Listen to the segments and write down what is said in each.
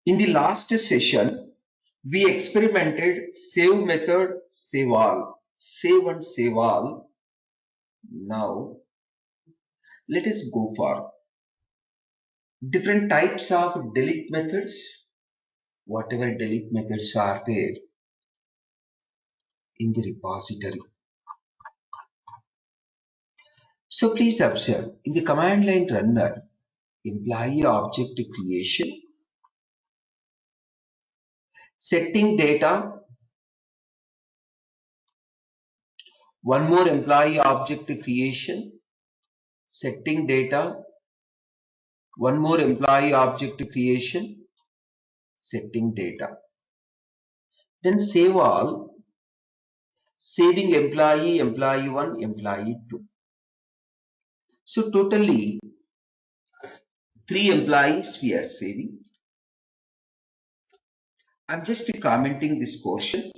In the last session, we experimented save method, save all, save and save all. Now, let us go for different types of delete methods. Whatever delete methods are there in the repository. So please observe, in the command line runner, employee object creation, setting data, one more employee object creation, setting data, one more employee object creation, setting data. Then save all, saving employee, employee 1, employee 2. So totally 3 employees we are saving. I'm just commenting this portion.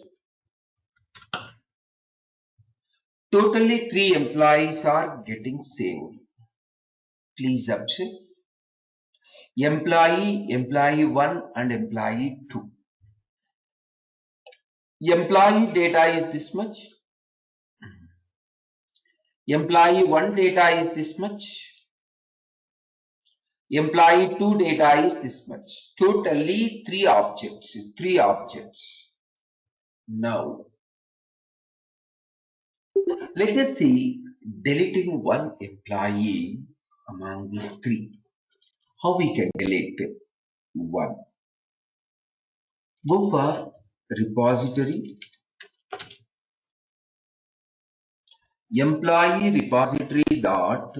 Totally 3 employees are getting saved. Please observe. Employee, employee 1 and employee 2. Employee data is this much. Employee 1 data is this much. Employee 2 data is this much. Totally 3 objects. 3 objects. Now, let us see deleting one employee among these 3. How we can delete one? Go for repository, employee repository dot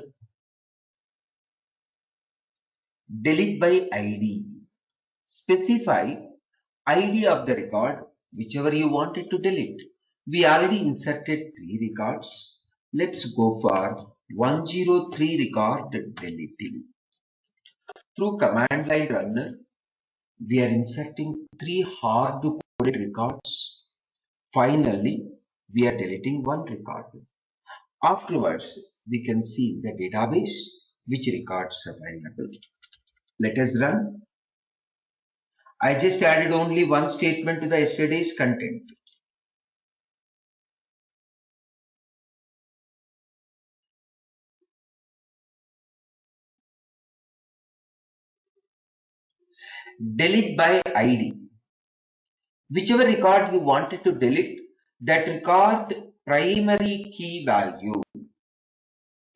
delete by ID. Specify ID of the record whichever you wanted to delete. We already inserted 3 records. Let's go for 103 record deleting. Through command line runner, we are inserting 3 hard-coded records. Finally, we are deleting 1 record. Afterwards, we can see the database which records available. Let us run. I just added only 1 statement to the yesterday's content. Delete by ID. Whichever record you wanted to delete, that record primary key value.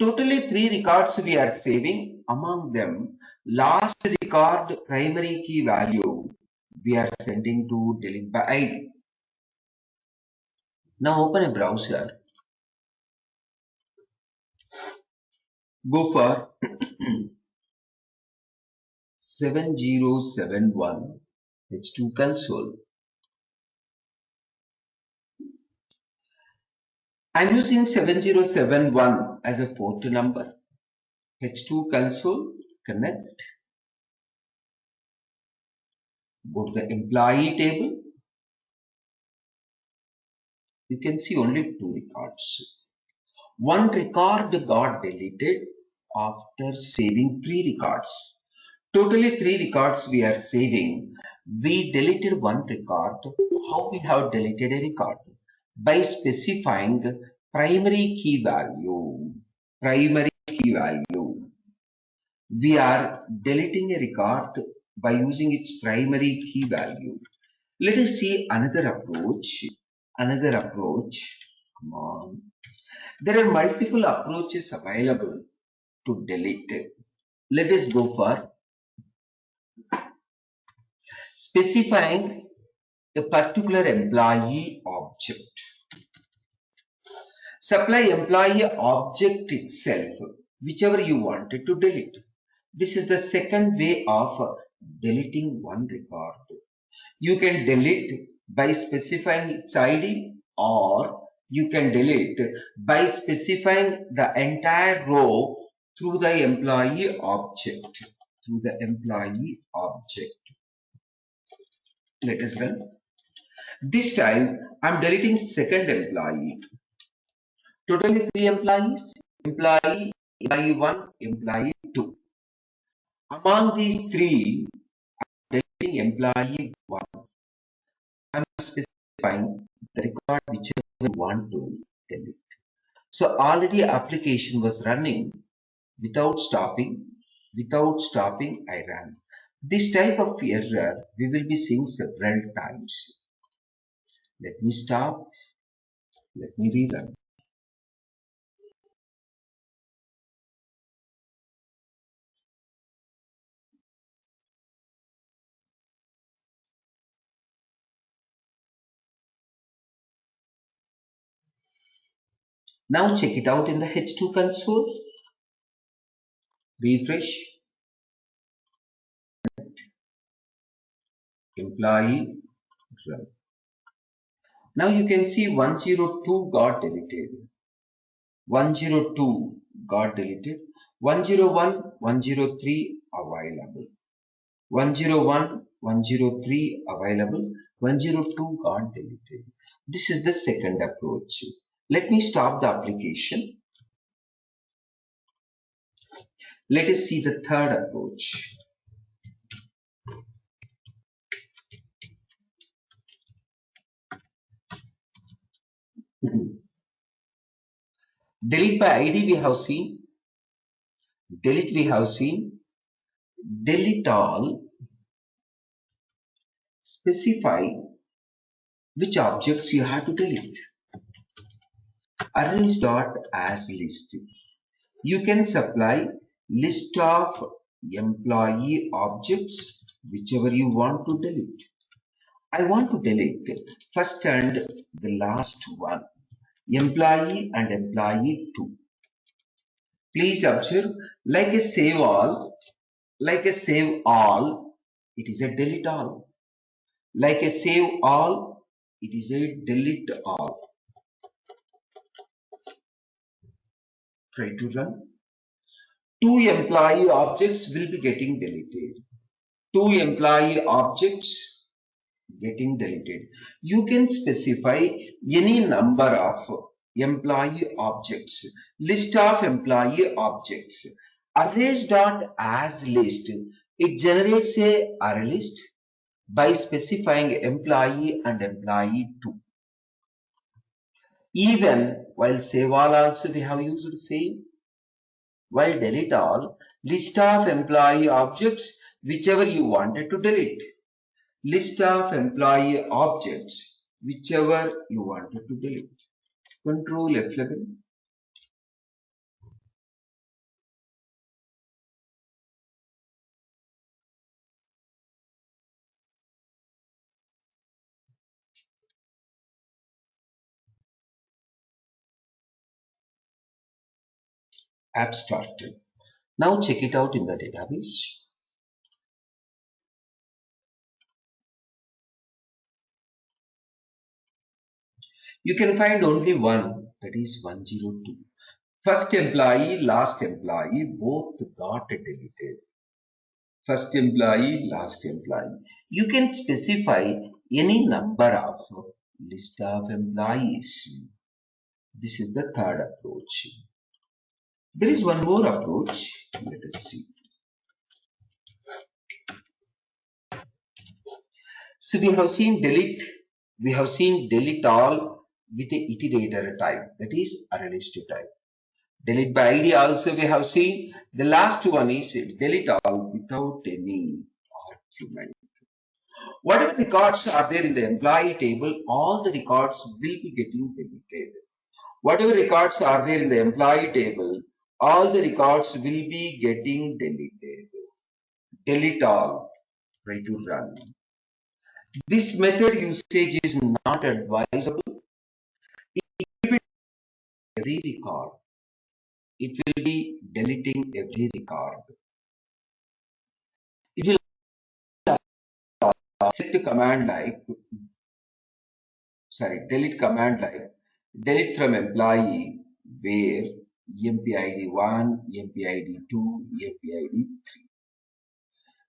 Totally 3 records we are saving. Among them, last record primary key value we are sending to delete by ID. Now open a browser. Go for 7071 H2 console. I'm using 7071 as a port number. H2 console, connect. Go to the employee table. You can see only 2 records. 1 record got deleted after saving 3 records. Totally 3 records we are saving. We deleted 1 record. How we have deleted a record? By specifying primary key value. Primary key value. We are deleting a record by using its primary key value. Let us see another approach. Another approach. Come on. There are multiple approaches available to delete it. Let us go for specifying a particular employee object. Supply employee object itself, whichever you wanted to delete. This is the second way of deleting one record. You can delete by specifying its ID, or you can delete by specifying the entire row through the employee object. Through the employee object. Let us run. This time I am deleting second employee. Totally 3 employees. Employee 1, employee 2. Among these 3, deleting employee 1. I'm specifying the record whichever we want to delete. So already application was running without stopping. Without stopping, I ran. This type of error we will be seeing several times. Let me stop. Let me rerun. Now check it out in the H2 console. Refresh. Employee run. Now you can see 102 got deleted. 102 got deleted. 101, 103 available. 101, 103 available. 102 got deleted. This is the second approach. Let me stop the application. Let us see the third approach. Delete by ID we have seen. Delete we have seen. Delete all. Specify which objects you have to delete. Arrange.asList. You can supply list of employee objects whichever you want to delete. I want to delete first and the last one, employee and employee 2. Please observe, like a save all, it is a delete all. Like a save all, it is a delete all. Try to run. 2 employee objects will be getting deleted. 2 employee objects getting deleted. You can specify any number of employee objects, list of employee objects. Arrays.asList, it generates a array list by specifying employee and employee 2. Even while save all also we have used save. While delete all, list of employee objects whichever you wanted to delete. List of employee objects whichever you wanted to delete. Control F11. App started. Now check it out in the database. You can find only one, that is 102. First employee, last employee, both got deleted. First employee, last employee. You can specify any number of list of employees. This is the third approach. There is one more approach. Let us see. So we have seen delete all with a iterator type, that is ArrayList type. Delete by ID also we have seen. The last one is delete all without any argument. Whatever records are there in the employee table, all the records will be getting deleted. Whatever records are there in the employee table, all the records will be getting deleted. Delete all. Try to run. This method usage is not advisable. It will be every record. It will be deleting every record. It will select command like, delete command like delete from employee where empid 1, empid 2, empid 3.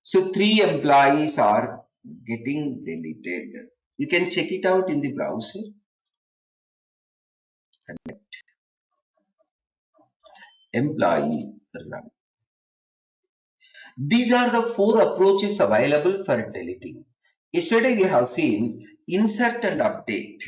So 3 employees are getting deleted. You can check it out in the browser. Employee run. These are the four approaches available for deleting. Yesterday we have seen insert and update.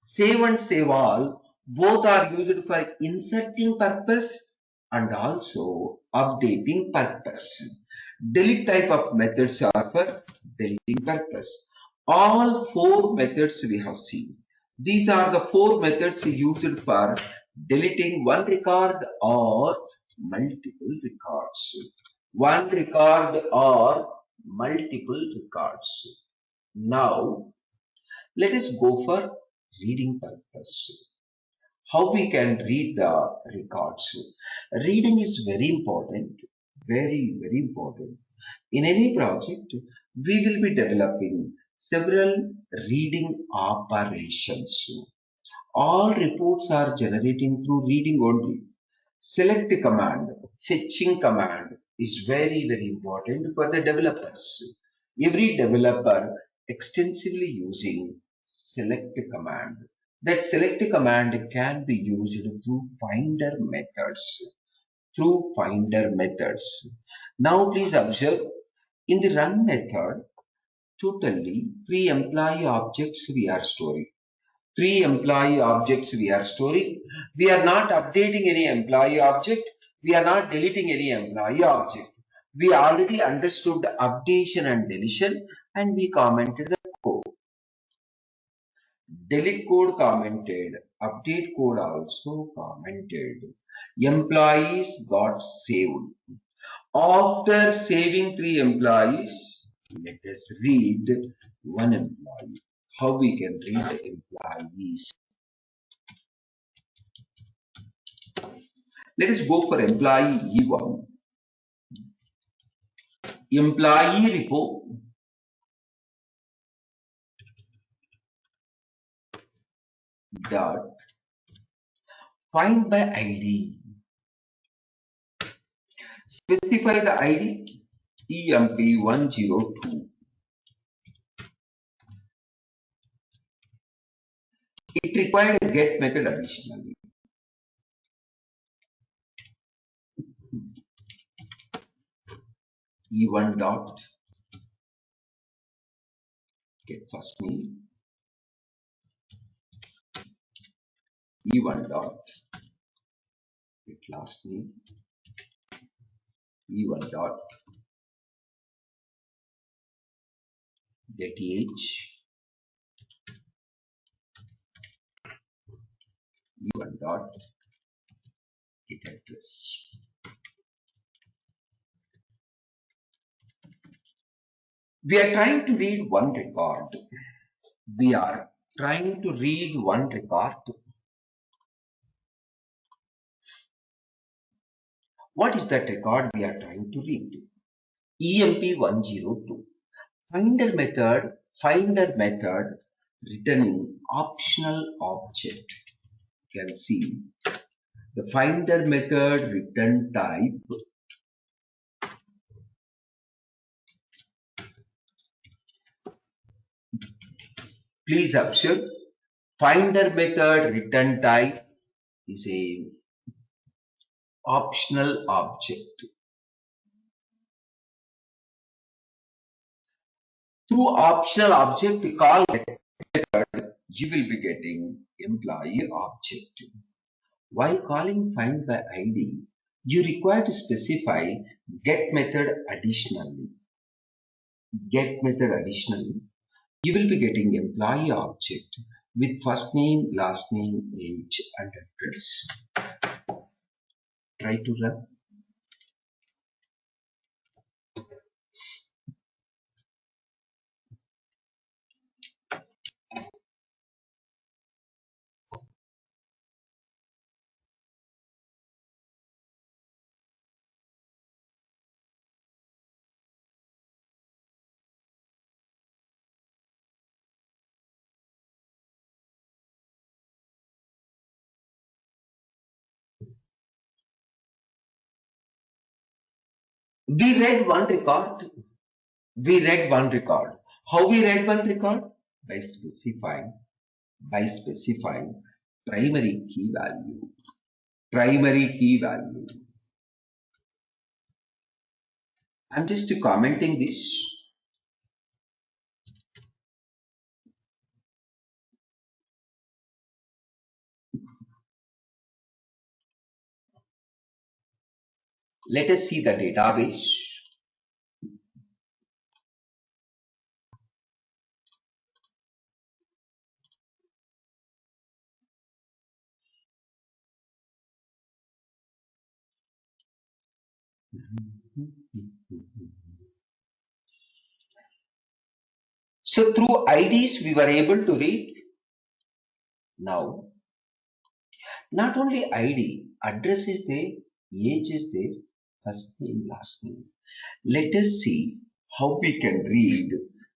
Save and save all, both are used for inserting purpose and also updating purpose. Delete type of methods are for deleting purpose. All four methods we have seen. These are the four methods used for deleting one record or multiple records. One record or multiple records. Now, let us go for reading purpose. How we can read the records. Reading is very important, very important. In any project, we will be developing several reading operations. All reports are generating through reading only. Select command, fetching command is very important for the developers. Every developer extensively using select command. That select command can be used through finder methods. Through finder methods. Now please observe, in the run method, totally 3 employee objects we are storing. 3 employee objects we are storing. We are not updating any employee object. We are not deleting any employee object. We already understood updation and deletion and we commented the code. Delete code commented. Update code also commented. Employees got saved. After saving 3 employees, let us read one employee. How we can read the employees? Let us go for employee E1. Employee repo dot find by ID. Specify the ID EMP102. It required a get method additionally. E1 dot get first name. E1 dot get last name. E1 dot get age. E1 dot get address. We are trying to read one record. We are trying to read one record. What is that record we are trying to read? EMP102. Finder method returning optional object. You can see the finder method return type please observe finder method return type is a optional object. Through optional object call method, you will be getting employee object. While calling find by ID, you require to specify get method additionally. Get method additionally. You will be getting employee object with first name, last name, age and address. Try to run. We read one record. How we read one record? By specifying primary key value. Primary key value. I'm just commenting this. Let us see the database. So through IDs we were able to read. Now, not only ID, address is there, age is there, first name, last name. Let us see how we can read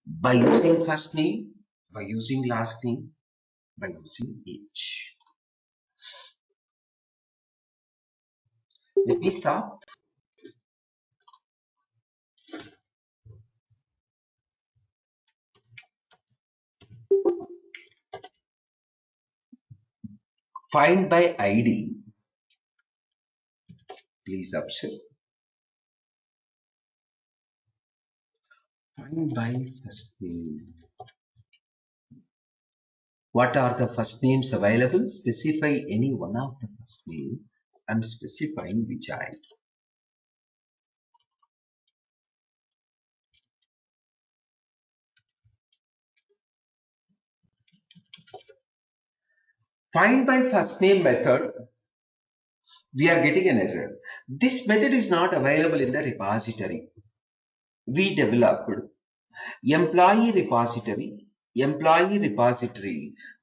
by using first name, by using last name, by using age. Let me start. Find by ID. Please observe. Find by first name. What are the first names available? Specify any one of the first name. I'm specifying Vijay. Find by first name method, we are getting an error. This method is not available in the repository. We developed employee repository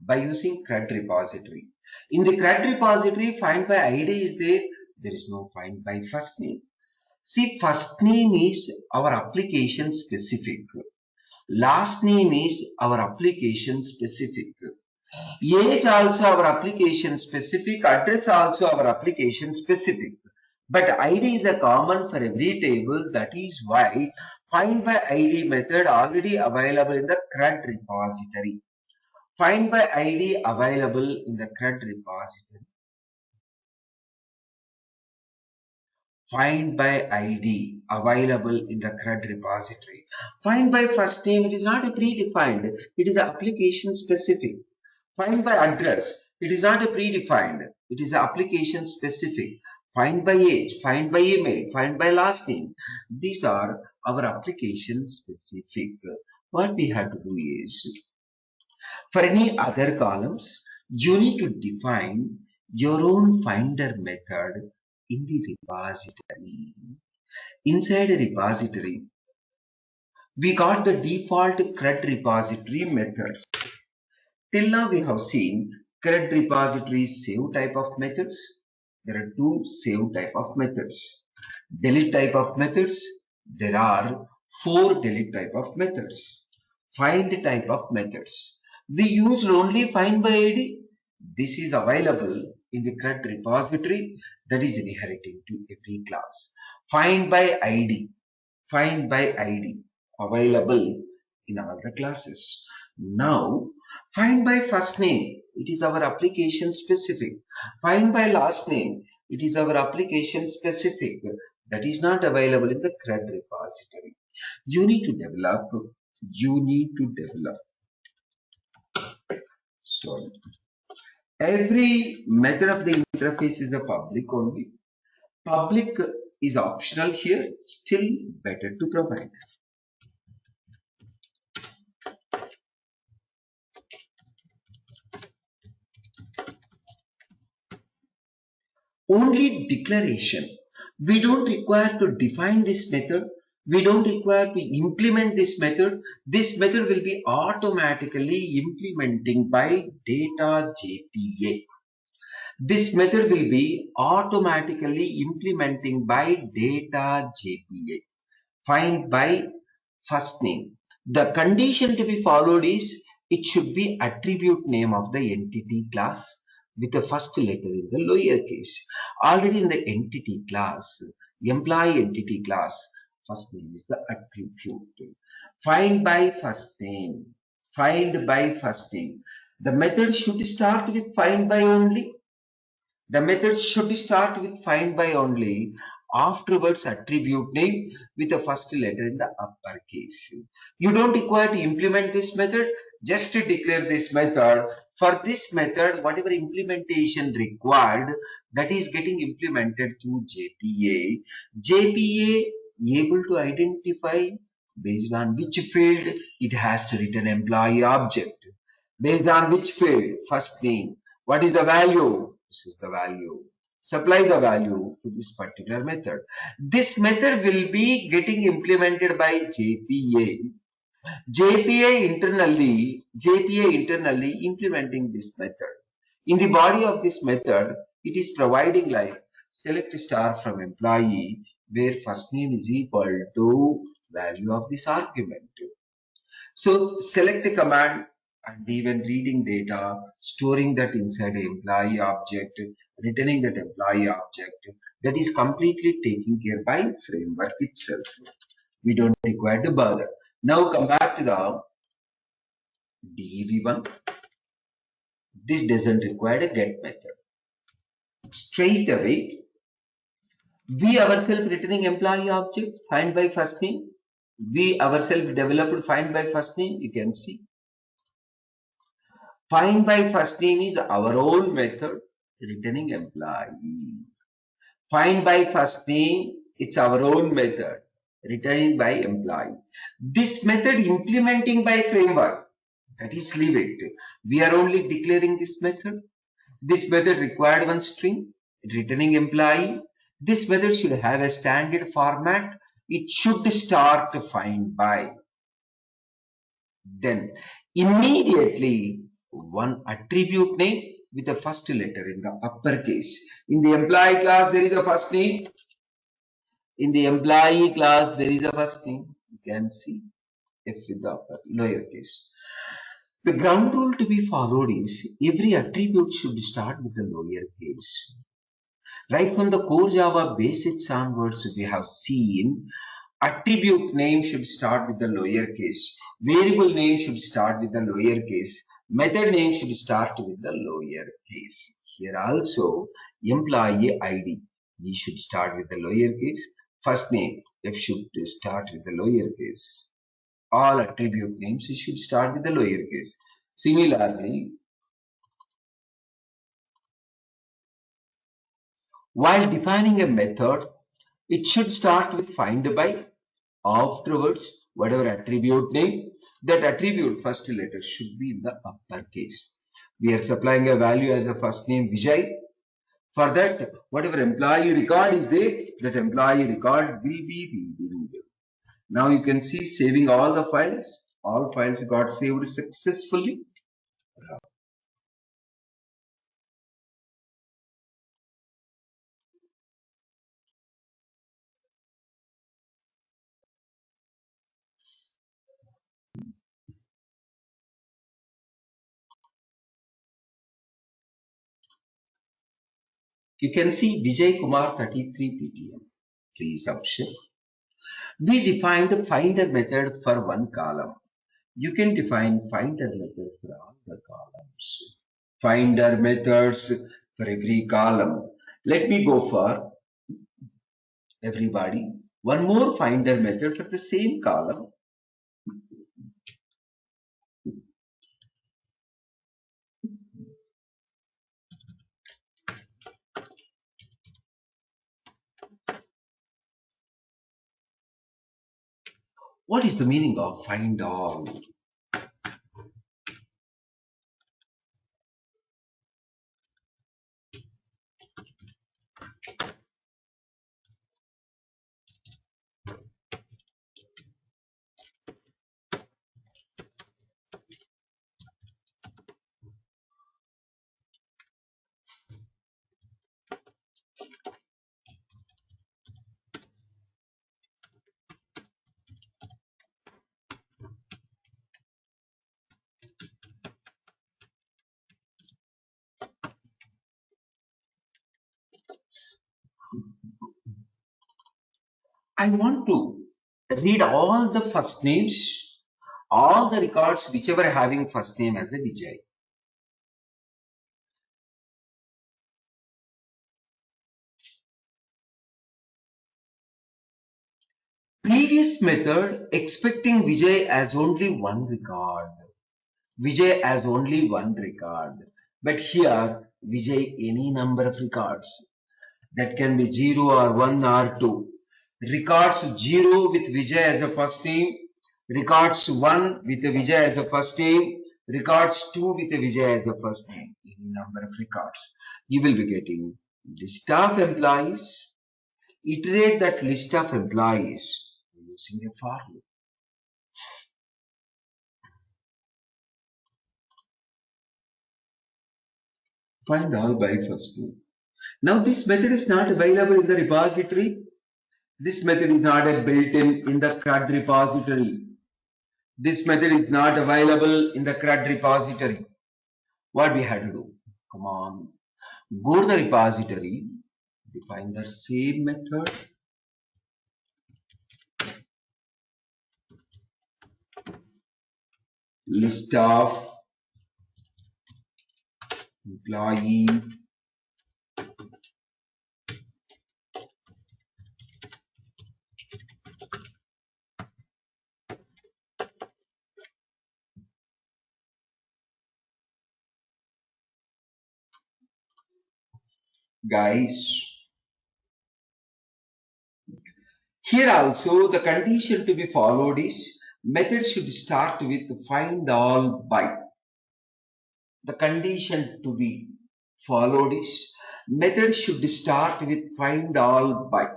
by using CRUD repository. In the CRUD repository, find by ID is there. There is no find by first name. See, first name is our application specific. Last name is our application specific. Age also our application specific. Address also our application specific. But ID is a common for every table. That is why find by ID method already available in the CRUD repository. Find by ID available in the CRUD repository. Find by ID available in the CRUD repository. Find by first name, it is not a predefined, it is application specific. Find by address, it is not a predefined, it is application specific. Find by age, find by email, find by last name. These are our application specific. What we have to do is, for any other columns, you need to define your own finder method in the repository. Inside a repository, we got the default CRUD repository methods. Till now we have seen CRUD repository save type of methods. There are two save type of methods. Delete type of methods. There are four delete type of methods. Find type of methods. We use only find by ID. This is available in the CRUD repository that is inheriting to every class. Find by ID. Find by ID available in all the classes. Now, find by first name, it is our application specific. Find by last name, it is our application specific. That is not available in the CRUD repository. You need to develop, sorry. Every method of the interface is a public only. Public is optional here, still better to provide. Only declaration. We don't require to define this method. We don't require to implement this method. This method will be automatically implementing by data JPA. This method will be automatically implementing by data JPA. Find by first name. The condition to be followed is it should be attribute name of the entity class with the first letter in the lowercase. Already in the entity class, employee entity class, first name is the attribute. Find by first name. Find by first name. The method should start with find by only. The method should start with find by only. Afterwards, attribute name with the first letter in the uppercase. You don't require to implement this method, just to declare this method. For this method, whatever implementation required, that is getting implemented through JPA. JPA able to identify based on which field it has to return employee object. Based on which field? First name. What is the value? This is the value. Supply the value to this particular method. This method will be getting implemented by JPA. JPA internally implementing this method. In the body of this method, it is providing like select star from employee where first name is equal to value of this argument. So select a command and even reading data, storing that inside the employee object, returning that employee object, that is completely taken care by framework itself. We don't require to bother. Now come back to the DEV1. This doesn't require a get method. Straight away, we ourselves returning employee object, find by first name. We ourselves developed find by first name, you can see. Find by first name is our own method, returning employee. Find by first name, it's our own method, returning by employee. This method implementing by framework, that is leave it. We are only declaring this method. This method required one string, returning employee. This method should have a standard format. It should start find by. Then immediately one attribute name with the first letter in the uppercase. In the employee class, there is a first name. In the employee class, there is a first name. You can see F with the upper lowercase. The ground rule to be followed is every attribute should start with the lowercase. Right from the core Java basics onwards, we have seen attribute name should start with the lowercase. Variable name should start with the lowercase. Method name should start with the lowercase. Here also, employee ID, E should start with the lowercase. First name, F should start with the lowercase. All attribute names should start with the lowercase. Similarly, while defining a method, it should start with find by. Afterwards, whatever attribute name, that attribute first letter should be in the uppercase. We are supplying a value as a first name Vijay. For that, whatever employee record is there, that employee record will be reading. Now you can see saving all the files. All files got saved successfully. You can see Vijay Kumar 33 PTM. Please option. We defined the finder method for one column. You can define finder method for all the columns. Finder methods for every column. Let me go for everybody. One more finder method for the same column. What is the meaning of find all? I want to read all the first names, all the records whichever having first name as a Vijay. previous method expecting Vijay as only one record. Vijay as only one record. But here, Vijay any number of records. That can be 0 or 1 or 2. Records 0 with Vijay as a first name. Records 1 with Vijay as a first name. Records 2 with Vijay as a first name. Any number of records. You will be getting list of employees. Iterate that list of employees using a for loop. Find all by first name. Now this method is not available in the repository. This method is not built-in in the CRUD repository. This method is not available in the CRUD repository. What we have to do? Come on. Go to the repository. Define the same method. List of employee guys. Here also the condition to be followed is method should start with find all by. The condition to be followed is method should start with find all by.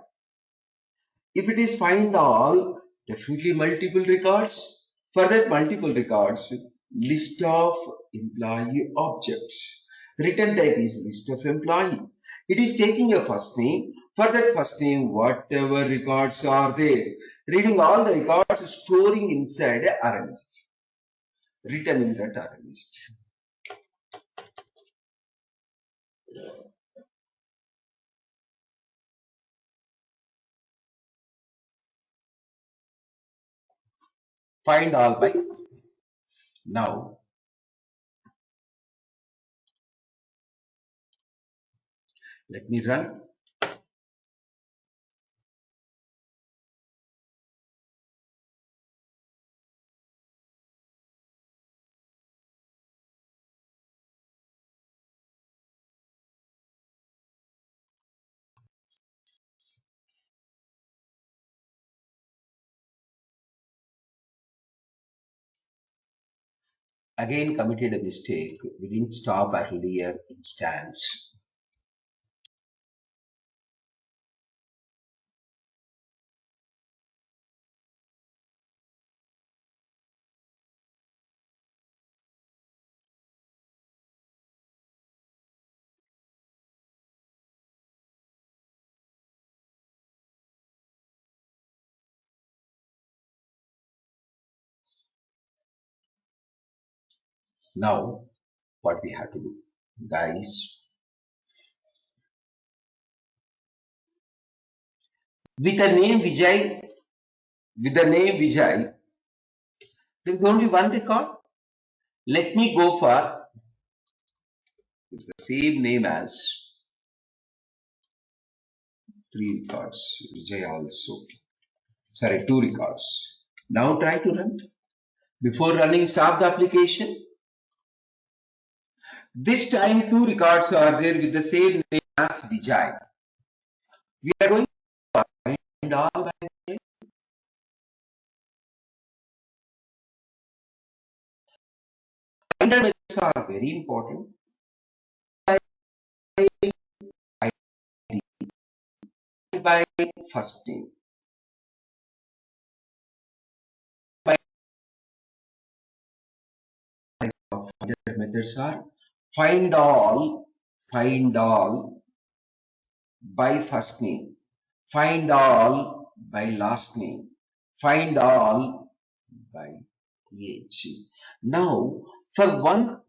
If it is find all, definitely multiple records. For that multiple records, list of employee objects. Return type is list of employee. It is taking a first name. For that first name, whatever records are there, reading all the records, storing inside a array list. Returning that array list. Find all by. Now, let me run. Again committed a mistake. We didn't stop earlier instance. Now, what we have to do, guys? With the name Vijay, there is only one record. Let me go for the same name as 3 records. Vijay also. Sorry, 2 records. Now try to run. Before running, stop the application. This time 2 records are there with the same name as Vijay. We are going to find all by name. Finder methods are very important. By first name. Finder methods are find all by first name, find all by last name, find all by age. Now for one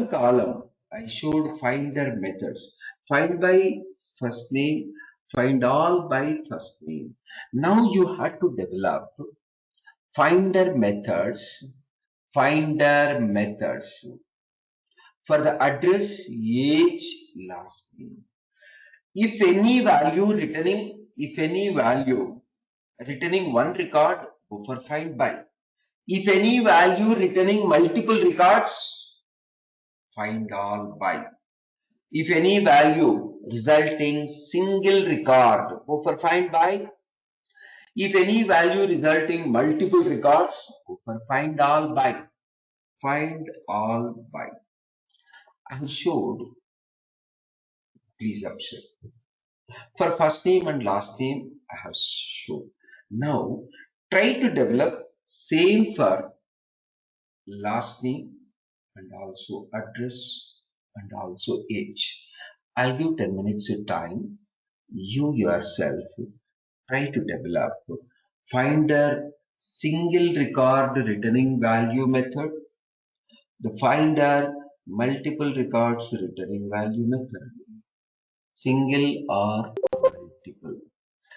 column I showed finder methods, find by first name, find all by first name. Now you have to develop finder methods for the address, age, last name. If any value returning one record, go for find by. If any value returning multiple records, find all by. If any value resulting single record, go for find by. If any value resulting multiple records, go for find all by. Find all by. I have showed, please observe. For first name and last name, I have shown. Now, try to develop same for last name and also address and also age. I'll give 10 minutes of time. You yourself try to develop finder single record returning value method, the finder multiple records returning value method, single or multiple.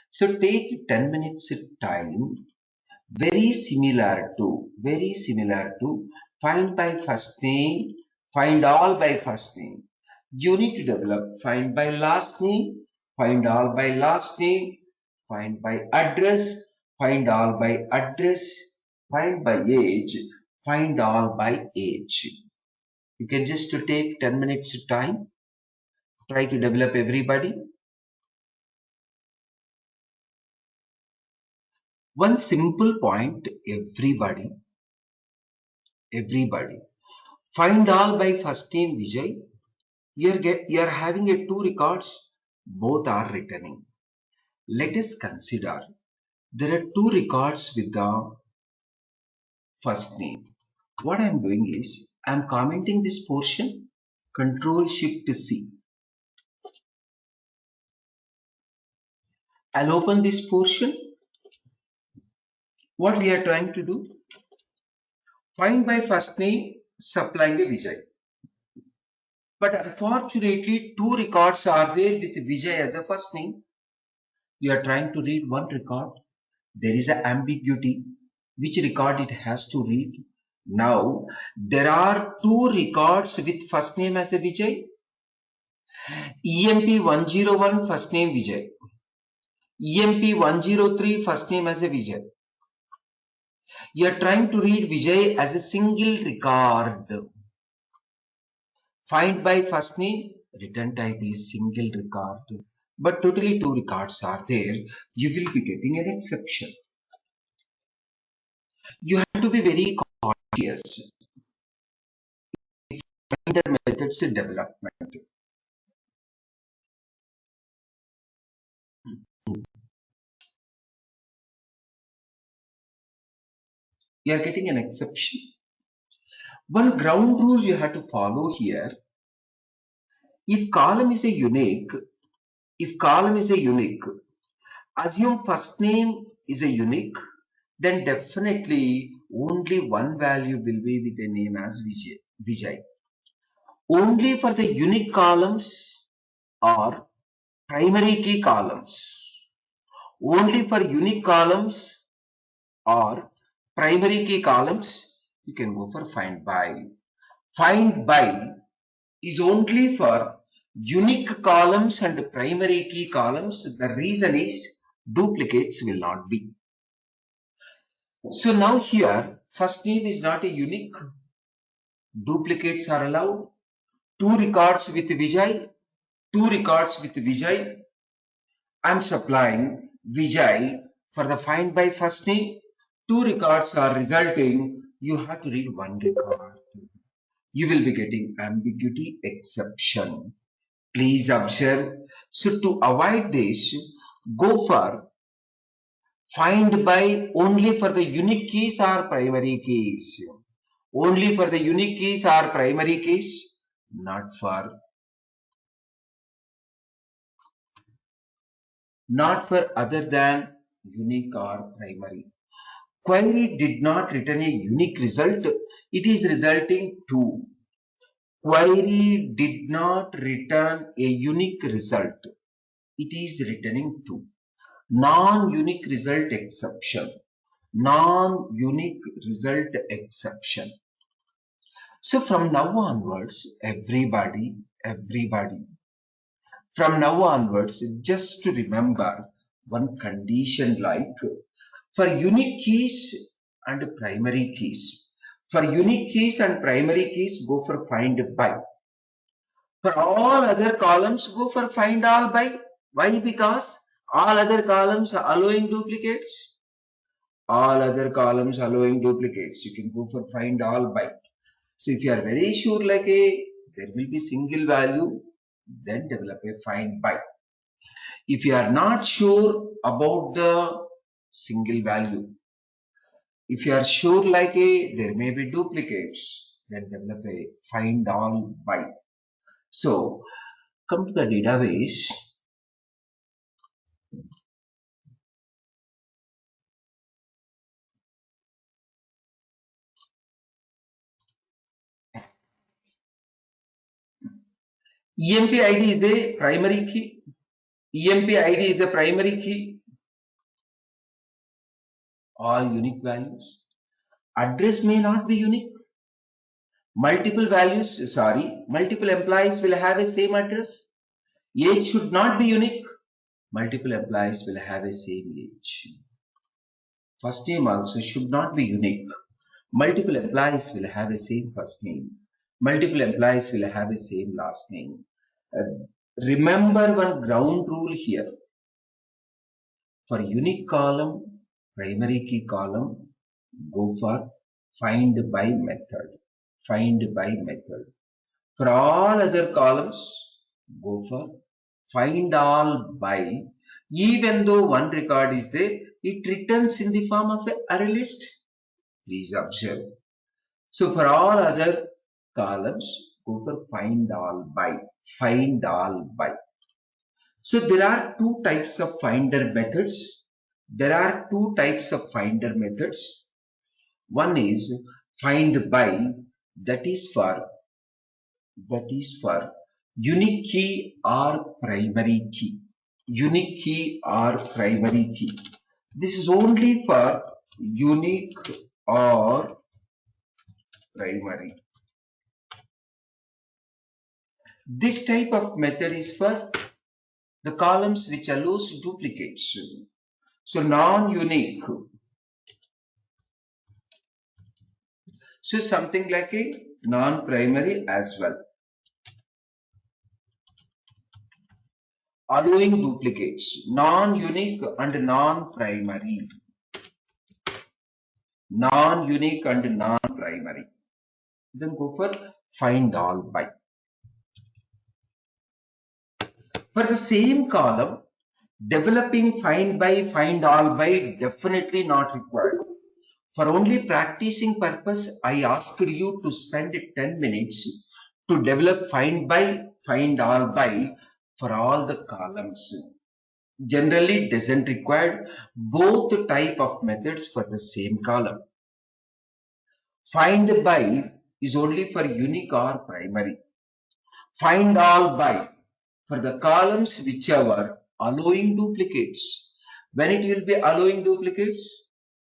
So take 10 minutes of time, very similar to find by first name, find all by first name. You need to develop find by last name, find all by last name, find by address, find all by address, find by age, find all by age. You can just take 10 minutes of time, try to develop everybody. One simple point, everybody, find all by first name Vijay. You're having a two records, both are returning. Let us consider there are two records with the first name. What I am doing is I am commenting this portion, Control Shift C. I'll open this portion. What we are trying to do? Find by first name, supplying a Vijay. But unfortunately, two records are there with Vijay as a first name. You are trying to read one record. There is an ambiguity. Which record it has to read? Now, there are two records with first name as a Vijay. EMP 101 first name Vijay. EMP 103 first name as a Vijay. You are trying to read Vijay as a single record. Find by first name, return type is single record. But totally two records are there. You will be getting an exception. You have to be very cautious. Finder methods development. You are getting an exception. One ground rule you have to follow here. If column is a unique, assume first name is a unique, then definitely only one value will be with the name as Vijay. Only for the unique columns or primary key columns. Only for unique columns or primary key columns, you can go for find by. Find by is only for unique columns and primary key columns. The reason is duplicates will not be. So now here, first name is not a unique. Duplicates are allowed. Two records with Vijay. I'm supplying Vijay for the find by first name. Two records are resulting. You have to read one record. You will be getting ambiguity exception. Please observe. So to avoid this, go for find by only for the unique keys or primary keys. Only for the unique keys or primary keys, not for other than unique or primary. Query did not return a unique result. It is resulting to. Query did not return a unique result. It is returning to. Non-unique result exception. Non-unique result exception. So from now onwards, everybody, from now onwards, just to remember one condition like For unique keys and primary keys. For unique keys and primary keys, go for find by. For all other columns, go for find all by. Why? Because all other columns are allowing duplicates. All other columns allowing duplicates. You can go for find all by. So if you are very sure like there will be single value, then develop a find by. If you are not sure about the single value, if you are sure like there may be duplicates, then develop a find all by. So come to the database. EMP ID is a primary key. EMP ID is a primary key. All unique values. Address may not be unique. Multiple employees will have a same address. Age should not be unique. Multiple employees will have a same age. First name also should not be unique. Multiple employees will have a same first name. Multiple employees will have a same last name. Remember one ground rule here. For unique column, primary key column, go for find by method. Find by method. For all other columns, go for find all by. Even though one record is there, it returns in the form of an array list. Please observe. So for all other columns, go for find all by. Find all by. So there are two types of finder methods. There are two types of finder methods. One is find by, that is for unique key or primary key. Unique key or primary key. This is only for unique or primary. This type of method is for the columns which allows duplicates. So non-unique. So something like a non-primary as well. Allowing duplicates. Non-unique and non-primary. Non-unique and non-primary. Then go for find all by. For the same column, developing find by, find all by definitely not required. For only practicing purpose, I asked you to spend 10 minutes to develop find by, find all by for all the columns. Generally, it doesn't require both type of methods for the same column. Find by is only for unique or primary. Find all by for the columns which are allowing duplicates. When it will be allowing duplicates?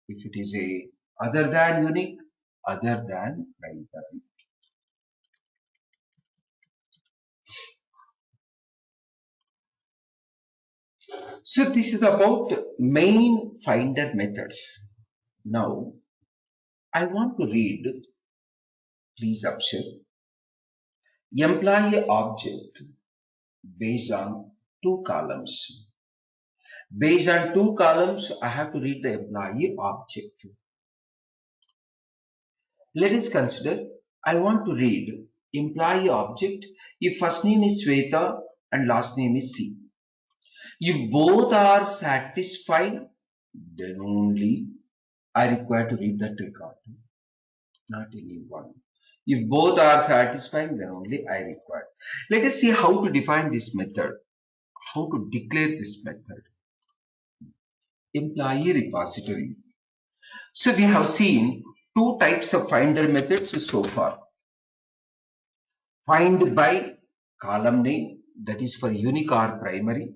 If it is a other than unique, other than primary. So this is about main finder methods. Now I want to read, please observe, employee object based on two columns. Based on two columns, I have to read the employee object. Let us consider, I want to read employee object if first name is Sweta and last name is C. If both are satisfied, then only I require to read that record, not any one. If both are satisfying, then only I require. Let us see how to define this method, how to declare this method. Employee repository. So we have seen two types of finder methods so far. Find by column name, that is for unique or primary.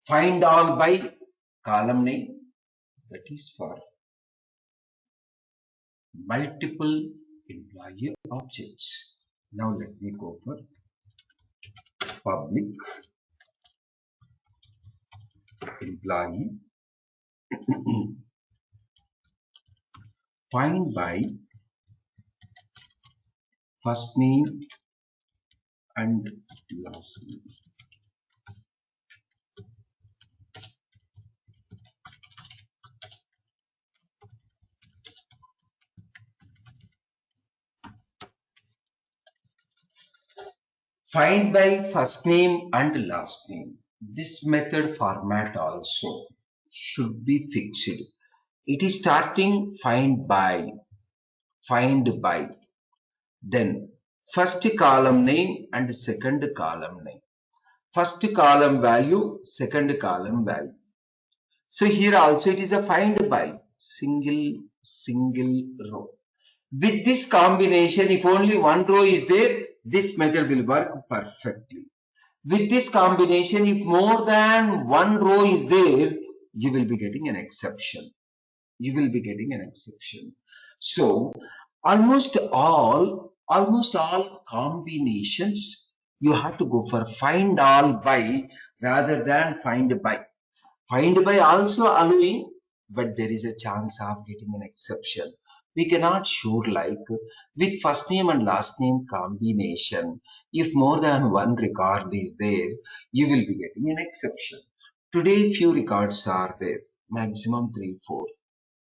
Find all by column name, that is for multiple employee objects. Now let me go for public employee find by first name and last name. Find by first name and last name. This method format also should be fixed. It is starting find by, then first column name and second column name. First column value, second column value. So here also it is a find by, single row. With this combination, if only one row is there, this method will work perfectly. With this combination, if more than one row is there, you will be getting an exception. You will be getting an exception. So almost all combinations, you have to go for find all by rather than find by. Find by also allowing, but there is a chance of getting an exception. We cannot sure like with first name and last name combination. If more than one record is there, you will be getting an exception. Today few records are there, maximum 3, 4.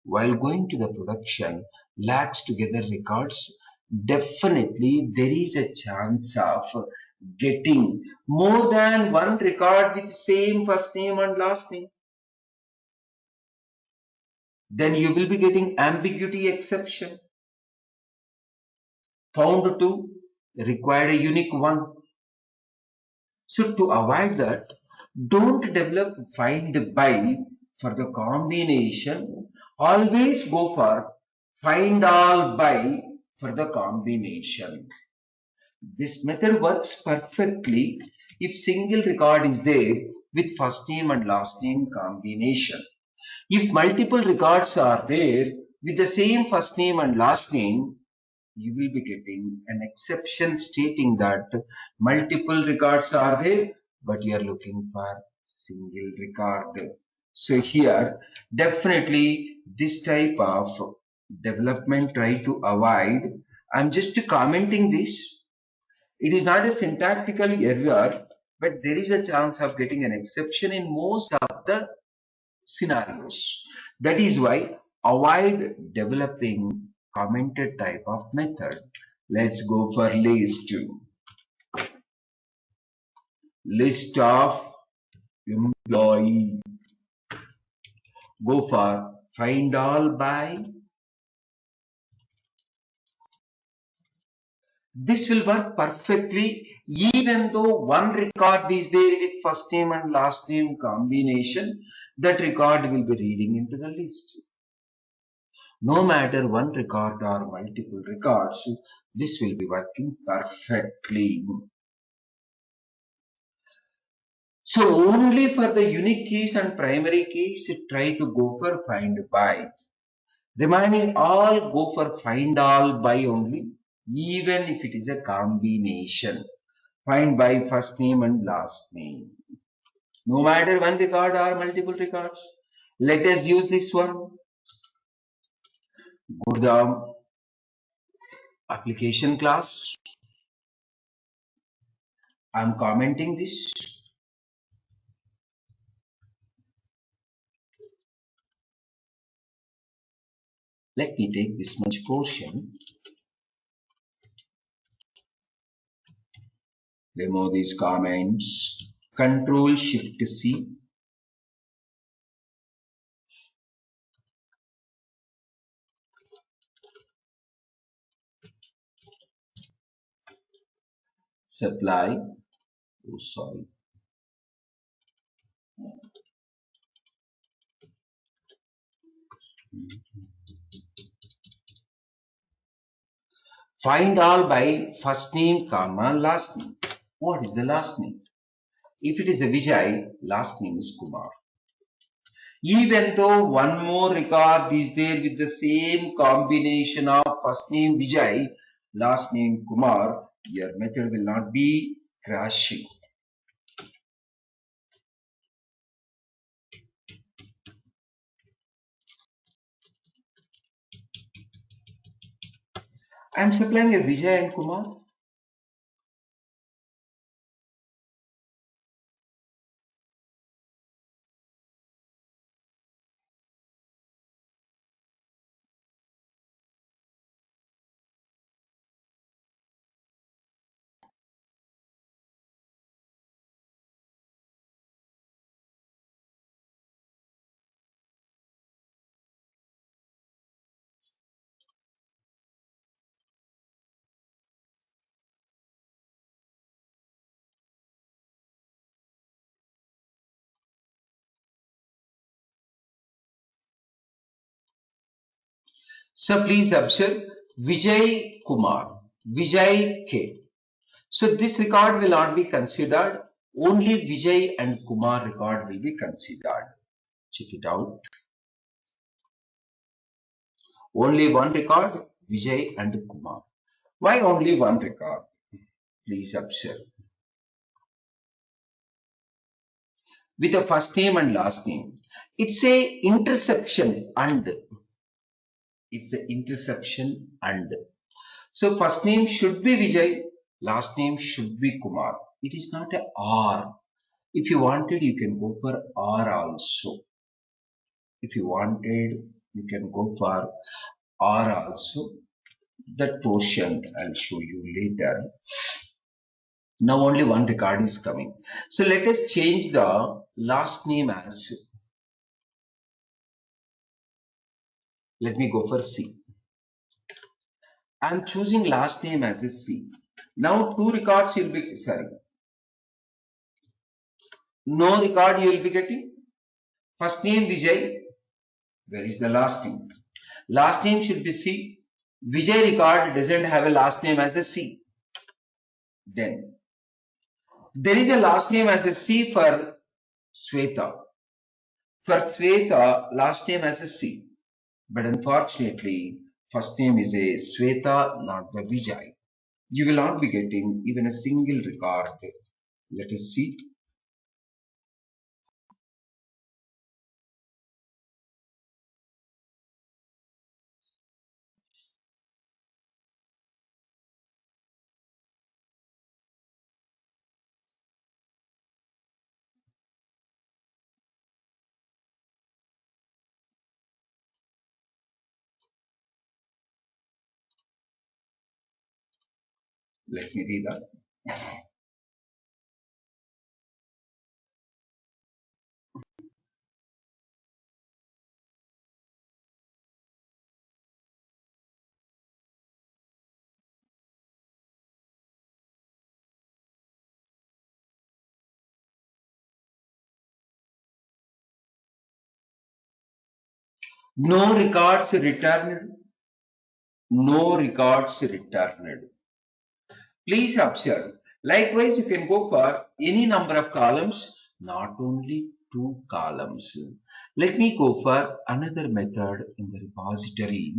While going to the production, lakhs together records, definitely there is a chance of getting more than one record with same first name and last name. Then you will be getting ambiguity exception. Found to, required a unique one. So to avoid that, don't develop find by for the combination. Always go for find all by for the combination. This method works perfectly if single record is there with first name and last name combination. If multiple records are there with the same first name and last name, you will be getting an exception stating that multiple records are there, but you are looking for single record. So here, definitely this type of development try to avoid. I'm just commenting this. It is not a syntactical error, but there is a chance of getting an exception in most of the scenarios. That is why avoid developing commented type of method. Let's go for list. List of employee. Go for find all by. This will work perfectly even though one record is there with first name and last name combination. That record will be reading into the list. No matter one record or multiple records, this will be working perfectly. So only for the unique keys and primary keys, try to go for find by. Remaining all go for find all by only, even if it is a combination. Find by first name and last name. No matter one record or multiple records. Let us use this one. Go to the application class. I'm commenting this. Let me take this much portion. Remove these comments. Control Shift C. Supply. Oh, sorry. Find all by first name, comma, last name. What is the last name? If it is a Vijay, last name is Kumar. Even though one more record is there with the same combination of first name Vijay, last name Kumar, your method will not be crashing. I'm supplying a Vijay and Kumar. So please observe Vijay Kumar, Vijay K. So this record will not be considered. Only Vijay and Kumar record will be considered. Check it out. Only one record, Vijay and Kumar. Why only one record? Please observe. With a first name and last name. It's a interception and. It's a interception and. So first name should be Vijay, last name should be Kumar. It is not a R. If you wanted, you can go for R also. If you wanted, you can go for R also. That portion I'll show you later. Now only one record is coming. So let us change the last name as, let me go for C. I'm choosing last name as a C. Now two records you'll be, sorry. No record you will be getting. First name Vijay. Where is the last name? Last name should be C. Vijay record doesn't have a last name as a C. Then there is a last name as a C for Sweta. For Sweta, last name as a C. But unfortunately, first name is a Sweta, not the Vijay. You will not be getting even a single record. Let us see. Let me read that. No records returned. No records returned. Please observe. Likewise, you can go for any number of columns, not only two columns. Let me go for another method in the repository.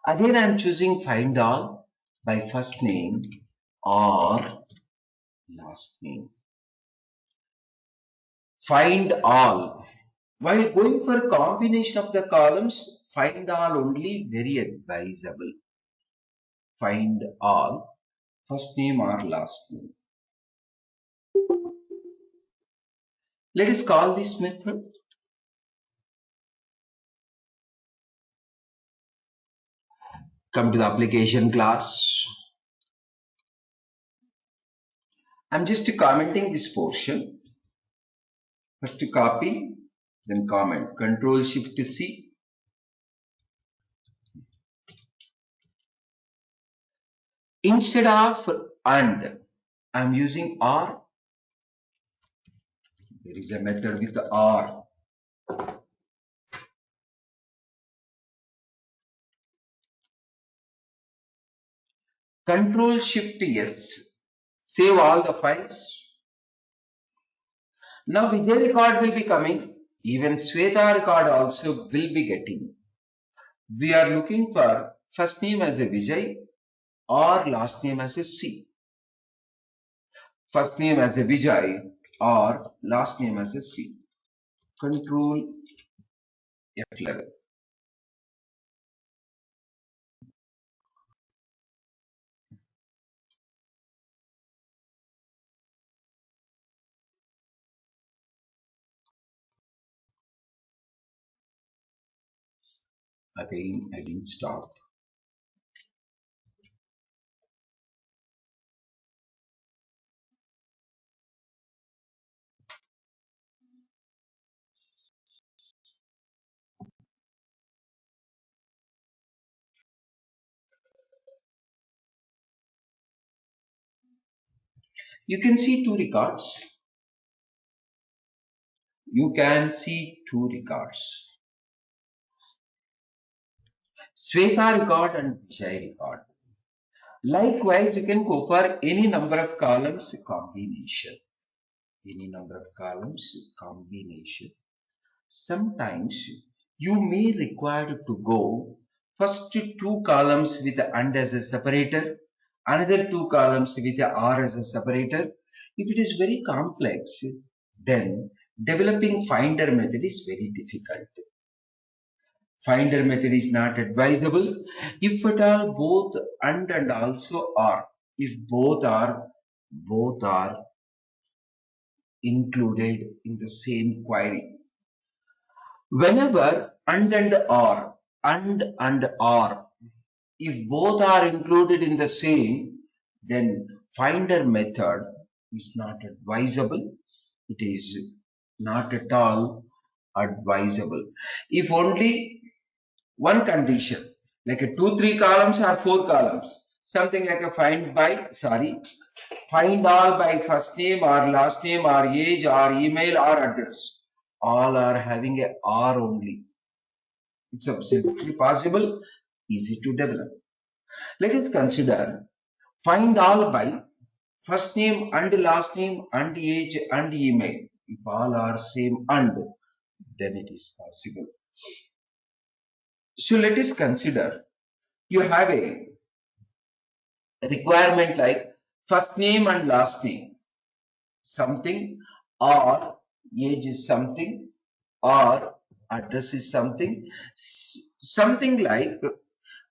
Again, I am choosing find all by first name or last name. Find all. While going for combination of the columns, find all only very advisable. Find all, first name or last name. Let us call this method. Come to the application class. I'm just commenting this portion. First copy, then comment. Control Shift C. Instead of and, I'm using R. There is a method with R. Control Shift S. Save all the files. Now Vijay record will be coming. Even Sweta record also will be getting. We are looking for first name as a Vijay or last name as a C. First name as a Vijay or last name as a C. Control F11. Again I didn't stop. You can see two records. You can see two records. Sweta record and Vijay record. Likewise, you can go for any number of columns combination. Any number of columns combination. Sometimes you may require to go first two columns with the and as a separator, another two columns with the or as a separator. If it is very complex, then developing finder method is very difficult. Finder method is not advisable. If at all both and also are, if both are included in the same query. Whenever and or, if both are included in the same, then finder method is not advisable. It is not at all advisable. If only one condition, like a 2-3 columns or 4 columns, something like a find all by first name or last name or age or email or address, all are having a R only. It's absolutely possible, easy to develop. Let us consider find all by first name and last name and age and email. If all are same and, then it is possible. So let us consider you have a requirement like first name and last name something, or age is something, or address is something, something like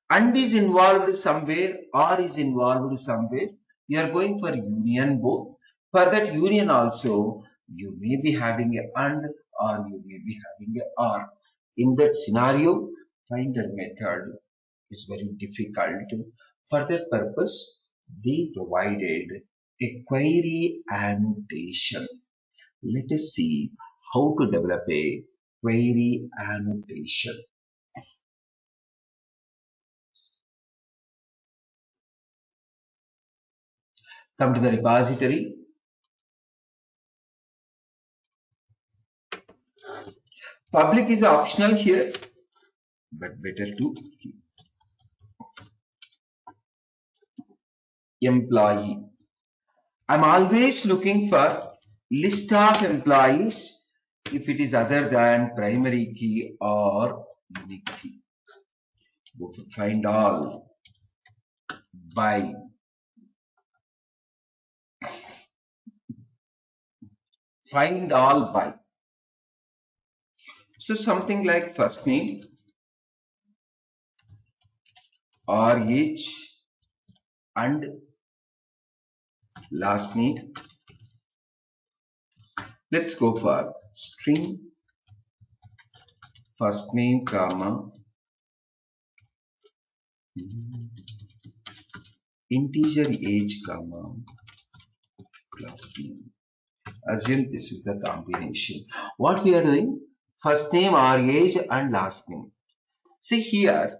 and is involved somewhere, or is involved somewhere. You are going for union both. For that union also, you may be having a and, or you may be having a or. In that scenario, finder method is very difficult. For that purpose, they provided a query annotation. Let us see how to develop a query annotation. Come to the repository. Public is optional here, but better to keep. Employee. I'm always looking for list of employees if it is other than primary key or unique key. Go for find all by find all by. So something like first name or age and last name. Let's go for string first name comma integer age comma last name. Assume this is the combination. What we are doing? First name or age and last name. See here,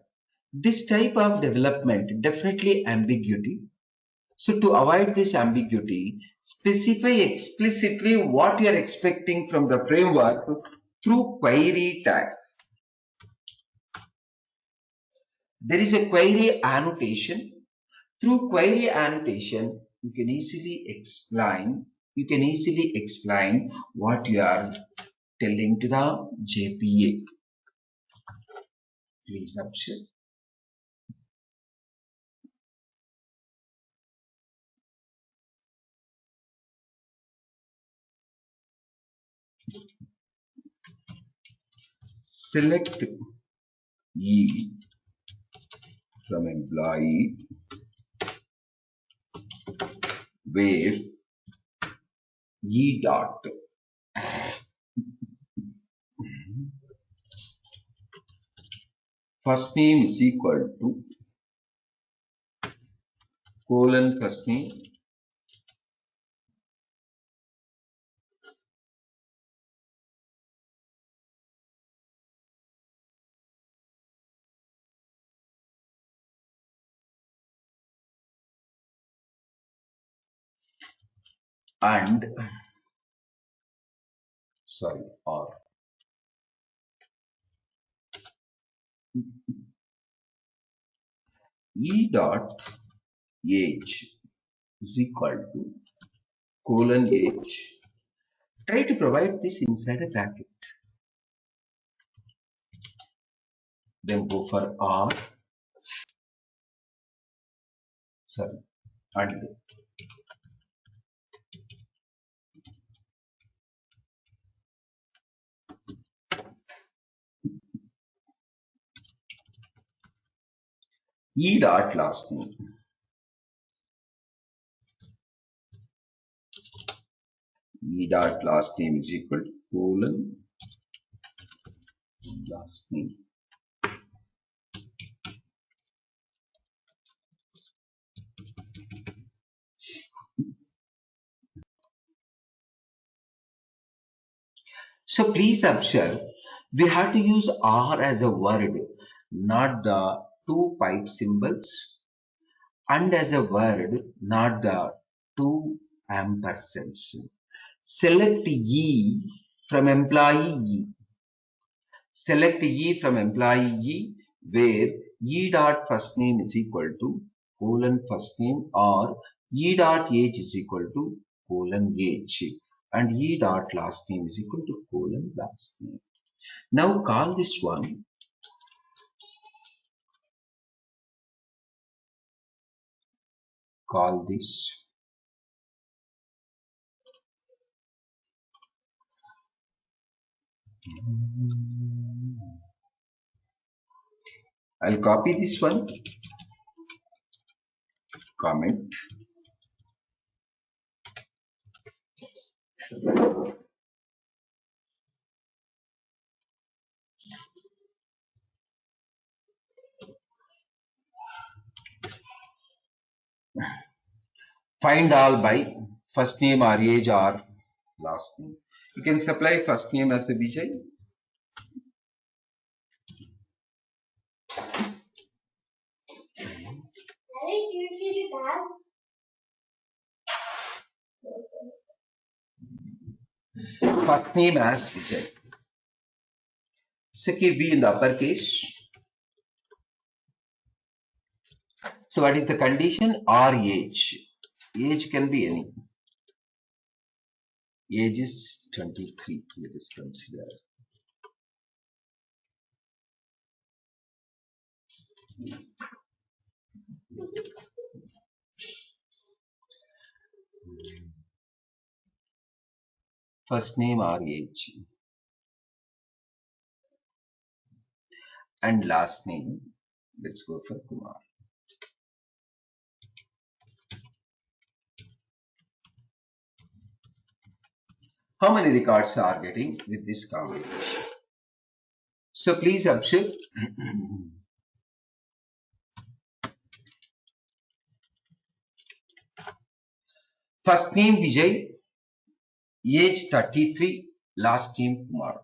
this type of development definitely ambiguity. So to avoid this ambiguity, specify explicitly what you are expecting from the framework through query tag. There is a query annotation. Through query annotation, you can easily explain what you are telling to the JPA. Please observe. Select E from employee where E dot first name is equal to colon first name and or E dot age is equal to colon age. Try to provide this inside a bracket. Then go for R, and E dot last name. E dot last name is equal to colon last name. So please observe, we have to use R as a word, not the two pipe symbols, and as a word, not the two ampersands. Select E from employee E. Select E from employee E, where E dot first name is equal to colon first name, or E dot age is equal to colon age, and E dot last name is equal to colon last name. Now call this one I'll copy this one, comment, find all by first name or age or last name. You can supply first name as a Vijay. First name as Vijay. Second B in the uppercase. So what is the condition? Or age. Age can be any. Age is 23. Let us consider. First name or age. And last name, let's go for Kumar. How many records are getting with this combination? So please observe. First name Vijay, age 33, last name Kumar.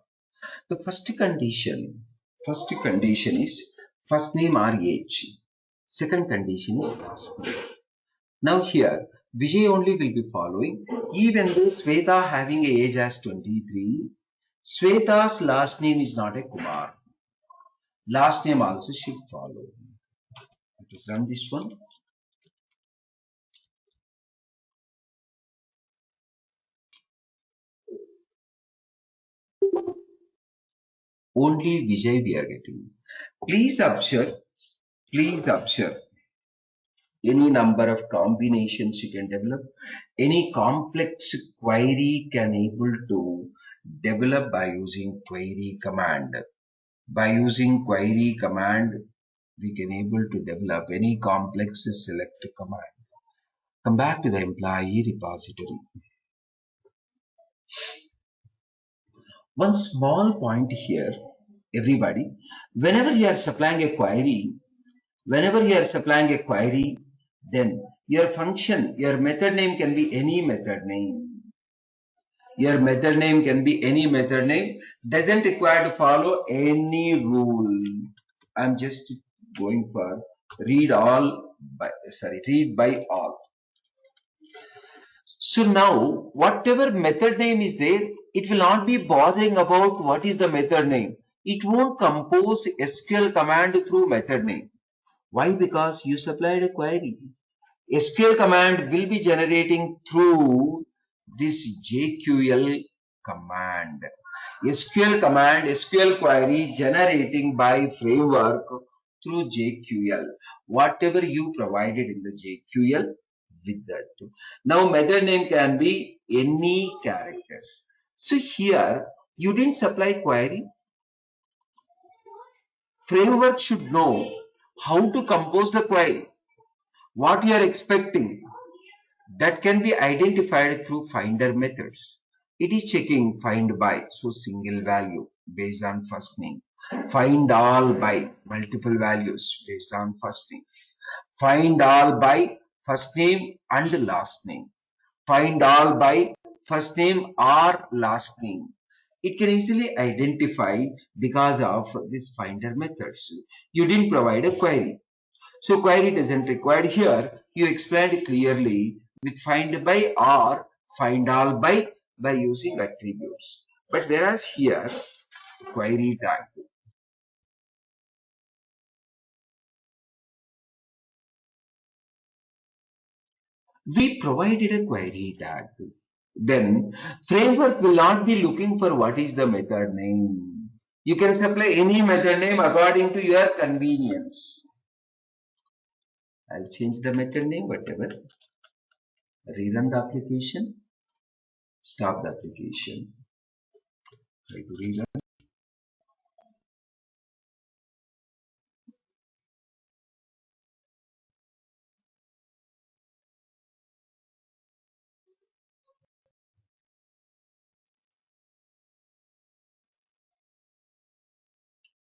The first condition is first name or age. Second condition is last name. Now here, Vijay only will be following. Even though Sweta having a age as 23, Sweta's last name is not a Kumar. Last name also should follow. Let us run this one. Only Vijay we are getting. Please observe, any number of combinations you can develop, any complex query can able to develop by using query command. By using query command, we can able to develop any complex select command. Come back to the employee repository. One small point here, everybody, whenever you are supplying a query, then your function, your method name can be any method name. Your method name can be any method name, doesn't require to follow any rule. I'm just going for read by all. So now, whatever method name is there, it will not be bothering about what is the method name. It won't compose SQL command through method name. Why? Because you supplied a query. SQL command will be generating through this JQL command. SQL query generating by framework through JQL. Whatever you provided in the JQL with that. Now method name can be any characters. So here you didn't supply query. Framework should know how to compose the query. What you are expecting, that can be identified through finder methods. It is checking find by, so single value based on first name. Find all by multiple values based on first name. Find all by first name and last name. Find all by first name or last name. It can easily identify because of this finder methods. You didn't provide a query. So query doesn't required here. You explained clearly with find by or find all by using attributes. But whereas here query tag, we provided a query tag. Then framework will not be looking for what is the method name. You can supply any method name according to your convenience. I'll change the method name, whatever. Rerun the application. Stop the application. Try to rerun.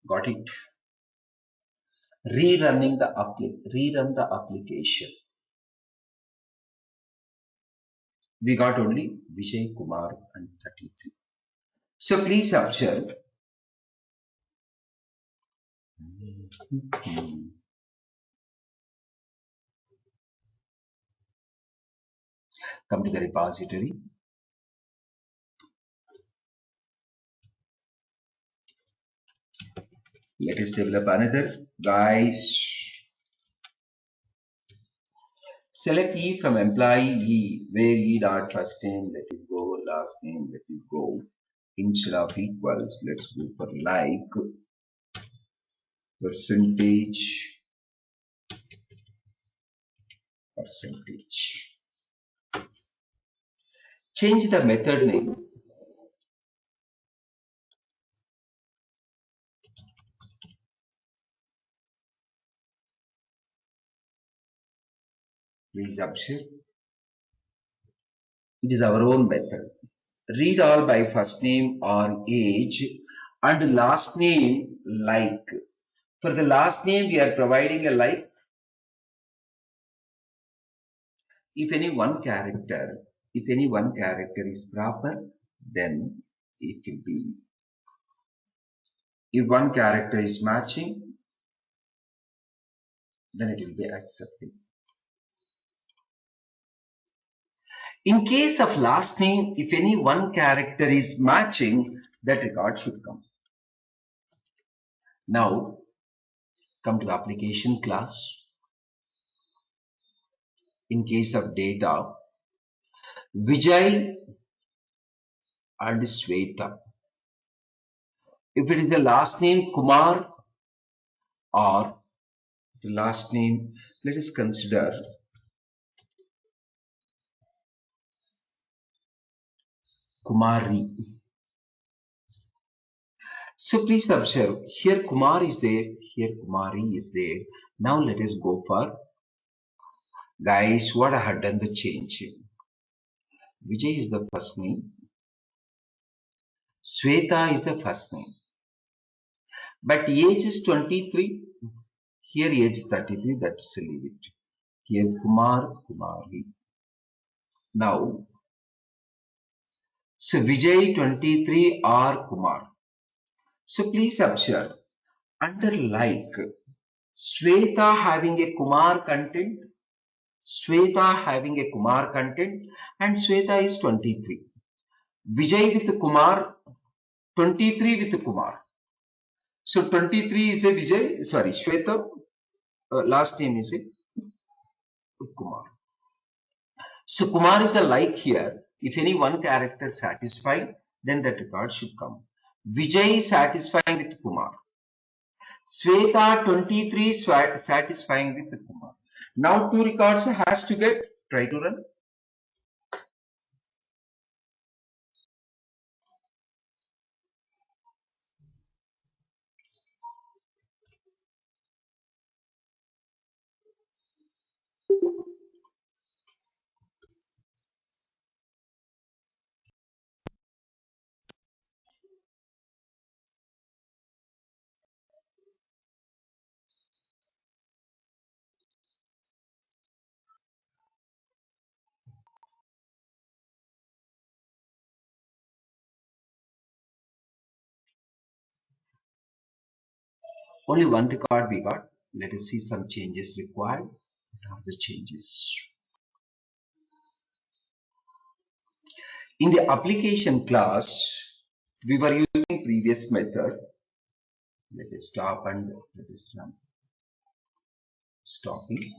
Got it. Rerun the application. We got only Vijay Kumar and 33. So please observe. Come to the repository. Let us develop another. Guys, select E from employee E, where E dot first name, let it go, last name, let it go. Instead of equals, let's go for like percentage. Change the method name. Please observe. It is our own method. Read all by first name or age and last name like. For the last name, we are providing a like. If any one character is proper, then it will be. If one character is matching, then it will be accepted. In case of last name, if any one character is matching, that record should come. Now, come to the application class. In case of data, Vijay and Sweta. If it is the last name Kumar or the last name, let us consider Kumari. So please observe, here Kumar is there, here Kumari is there. Now let us go for, guys, what I had done the change. Vijay is the first name. Sweta is the first name. But age is 23. Here age 33. That's leave it. Here Kumar, Kumari. Now, so Vijay 23 or Kumar. So please observe, under like, Sweta having a Kumar content, Sweta having a Kumar content, and Sweta is 23. Vijay with Kumar, 23 with Kumar. So 23 is a Vijay, sorry, Sweta, last name is a Kumar. So Kumar is a like here. If any one character satisfied, then that record should come. Vijay is satisfying with Kumar. Sweta 23 satisfying with Kumar. Now two records has to get, try to run. Only one record we got. Let us see some changes required. What are the changes? In the application class, we were using previous method. Let us stop and let us run. Stopping.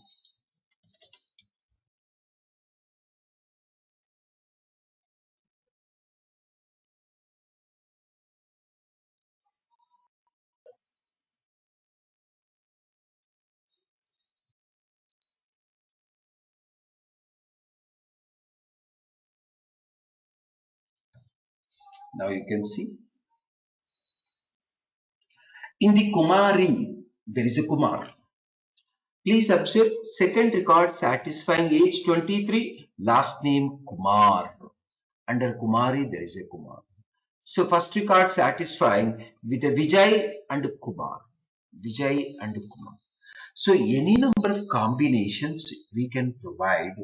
Now you can see. In the Kumari, there is a Kumar. Please observe second record satisfying age 23, last name Kumar. Under Kumari, there is a Kumar. So first record satisfying with a Vijay and Kumar. Vijay and Kumar. So any number of combinations we can provide,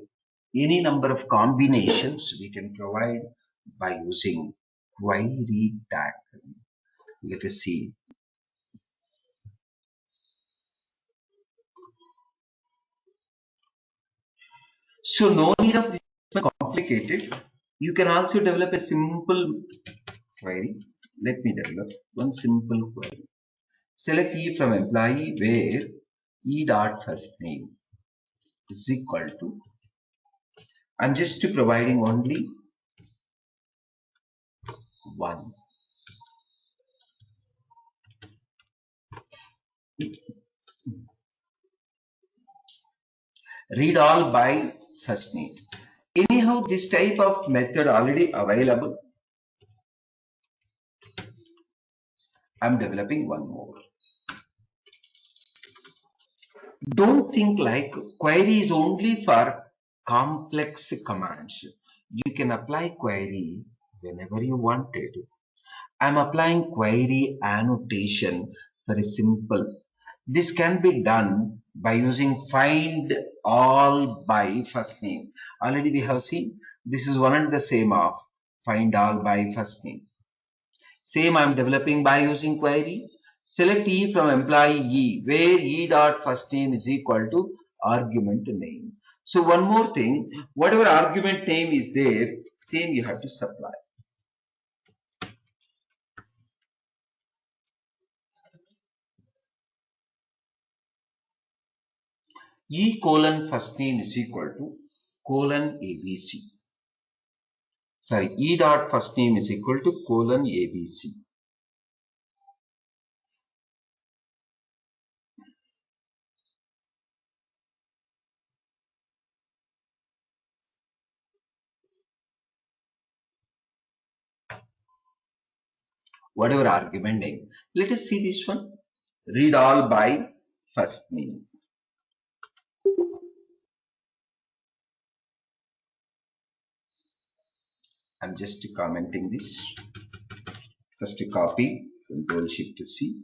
any number of combinations we can provide by using query tag. Let us see. So no need of this complicated. You can also develop a simple query. Let me develop one simple query. Select E from employee where E dot first name is equal to, I'm just providing only one. Read all by first name. Anyhow, this type of method already available. I'm developing one more. Don't think like query is only for complex commands. You can apply query whenever you wanted. I'm applying query annotation for a simple. This can be done by using find all by first name. Already we have seen this is one and the same of find all by first name. Same I'm developing by using query. Select E from employee E where E dot first name is equal to argument name. So one more thing, whatever argument name is there, same you have to supply. E colon first name is equal to colon ABC. Sorry, E dot first name is equal to colon ABC. Whatever argument name. Let us see this one. Read all by first name. I'm just commenting this. First copy, Control Shift C.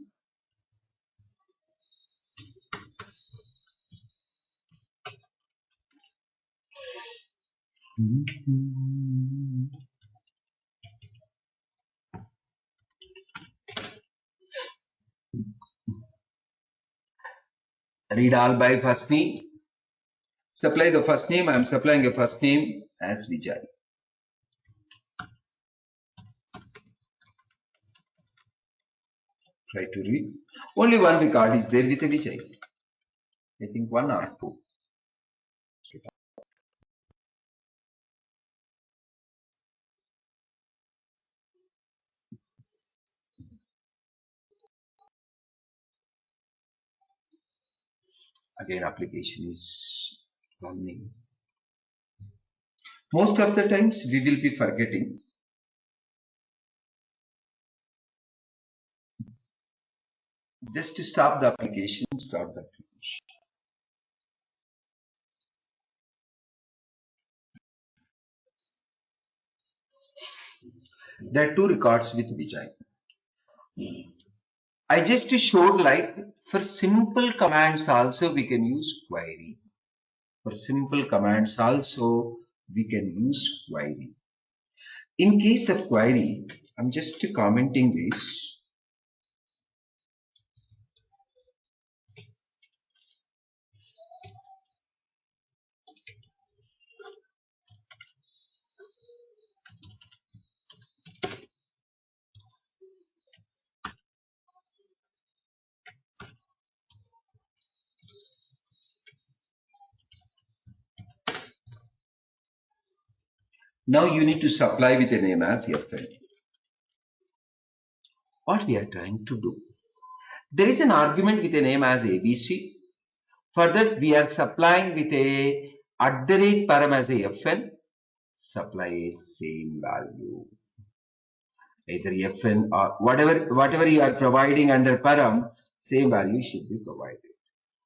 Read all by first name. Supply the first name. I am supplying a first name as Vijay. Try to read. Only one record is there with a Vijay. I think one or two. Again, application is running. Most of the times we will be forgetting. Just to stop the application, start the application. There are two records with Vijay. I just showed like for simple commands also we can use query. For simple commands also we can use query. In case of query, I'm just commenting this. Now you need to supply with a name as Fn. What we are trying to do? There is an argument with a name as ABC. For that we are supplying with a @param as a Fn. Supply a same value. Either Fn or whatever you are providing under param, same value should be provided.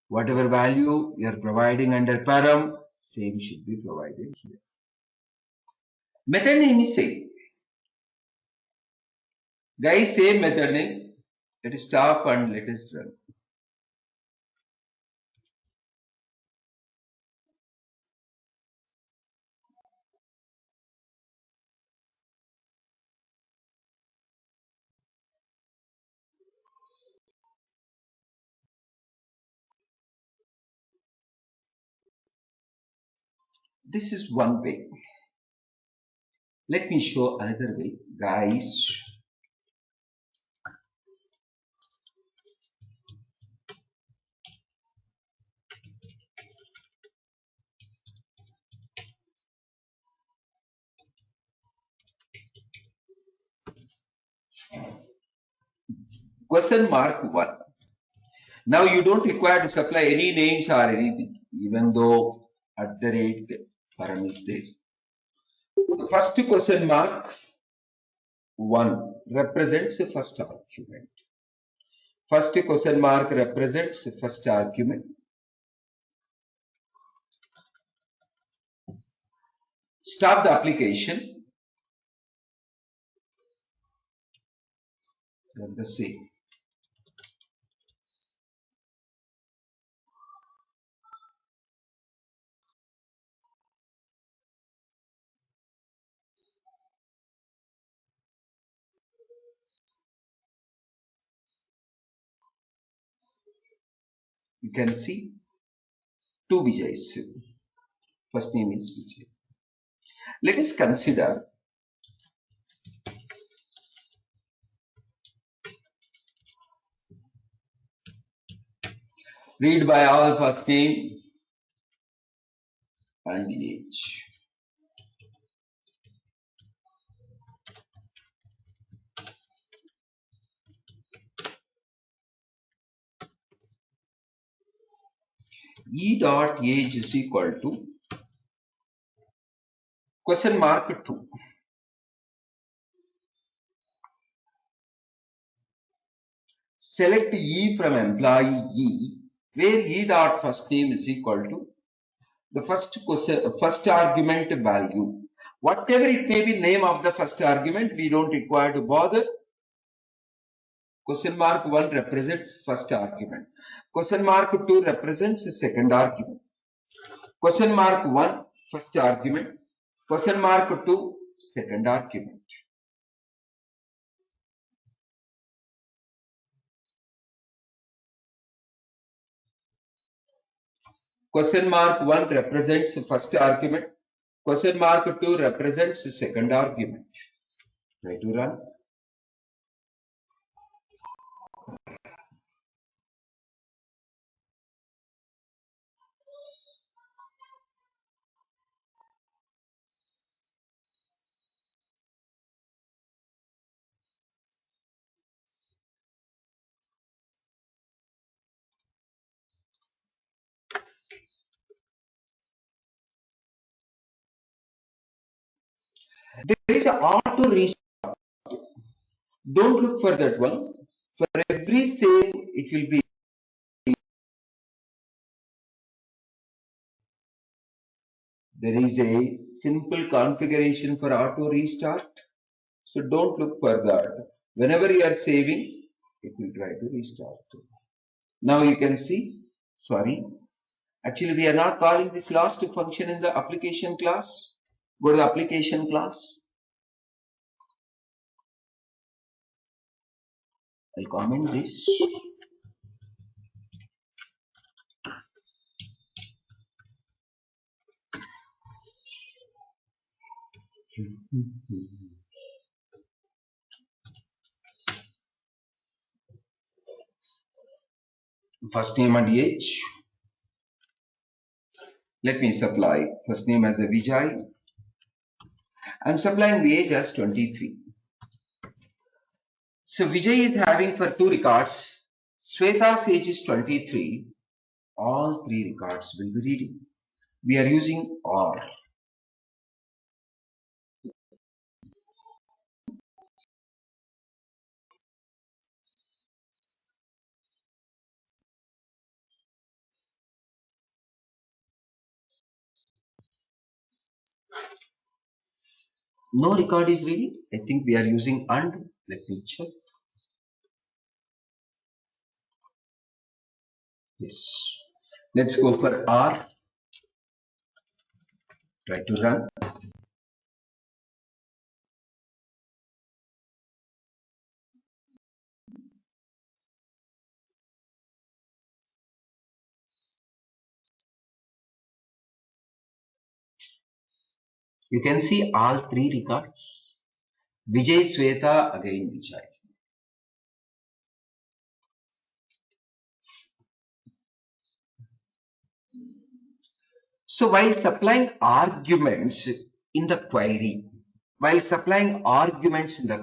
Whatever value you are providing under param, same should be provided here. Method name is same. Guys, same method name. Let us stop and let us run. This is one way. Let me show another way. Guys, question mark 1. Now you don't require to supply any names or anything, even though @param is there. The first question mark 1 represents the first argument. First question mark represents the first argument. Stop the application. Run the same. You can see two Vijays. First name is Vijay. Let us consider read by all first name and age. E dot age is equal to question mark 2. Select E from employee E, where E dot first name is equal to the first argument value. Whatever it may be name of the first argument, we don't require to bother. Question mark 1 represents first argument. Question mark 2 represents the second argument. Question mark 1 first argument. Question mark 2, second argument. Question mark 1 represents first argument. Question mark 2 represents second argument. Try to run. There is an auto restart. Don't look for that one. For every cell, it will be. There is a simple configuration for auto restart. So don't look for that. Whenever you are saving, it will try to restart. Now you can see, sorry, actually we are not calling this last function in the application class. Go to the application class. I'll comment this. First name and age. Let me supply first name as a Vijay. I'm supplying the age as 23. So Vijay is having for 2 records. Sweta's age is 23. All 3 records will be reading. We are using OR. No record is reading. I think we are using AND. Let me check. Yes. Let's go for R. Try to run. You can see all 3 records. Vijay, Sweta, again Vijay. So while supplying arguments in the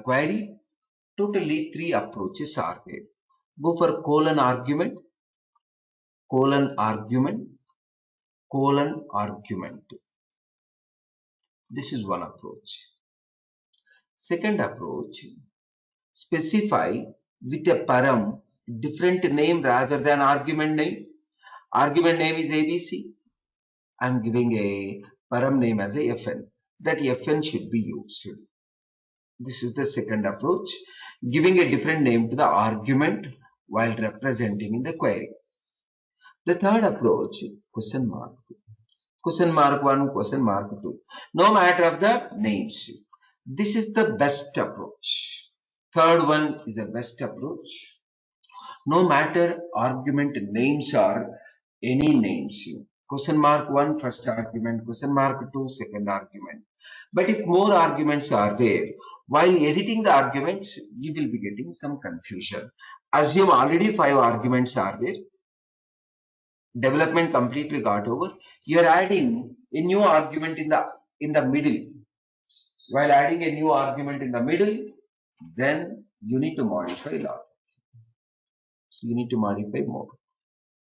query, totally 3 approaches are there. Go for colon argument, colon argument, colon argument. This is one approach. Second approach, specify with a param different name rather than argument name. Argument name is ABC. I'm giving a param name as a FN. That FN should be used. This is the second approach, giving a different name to the argument while representing in the query. The third approach, question mark. Question mark 1, question mark 2. No matter of the names. This is the best approach. Third one is the best approach. No matter argument names are any names. Question mark 1, first argument. Question mark 2, second argument. But if more arguments are there, while editing the arguments, you will be getting some confusion. Assume already 5 arguments are there. Development completely got over. You are adding a new argument in the middle. While adding a new argument in the middle, then you need to modify a lot. So you need to modify more.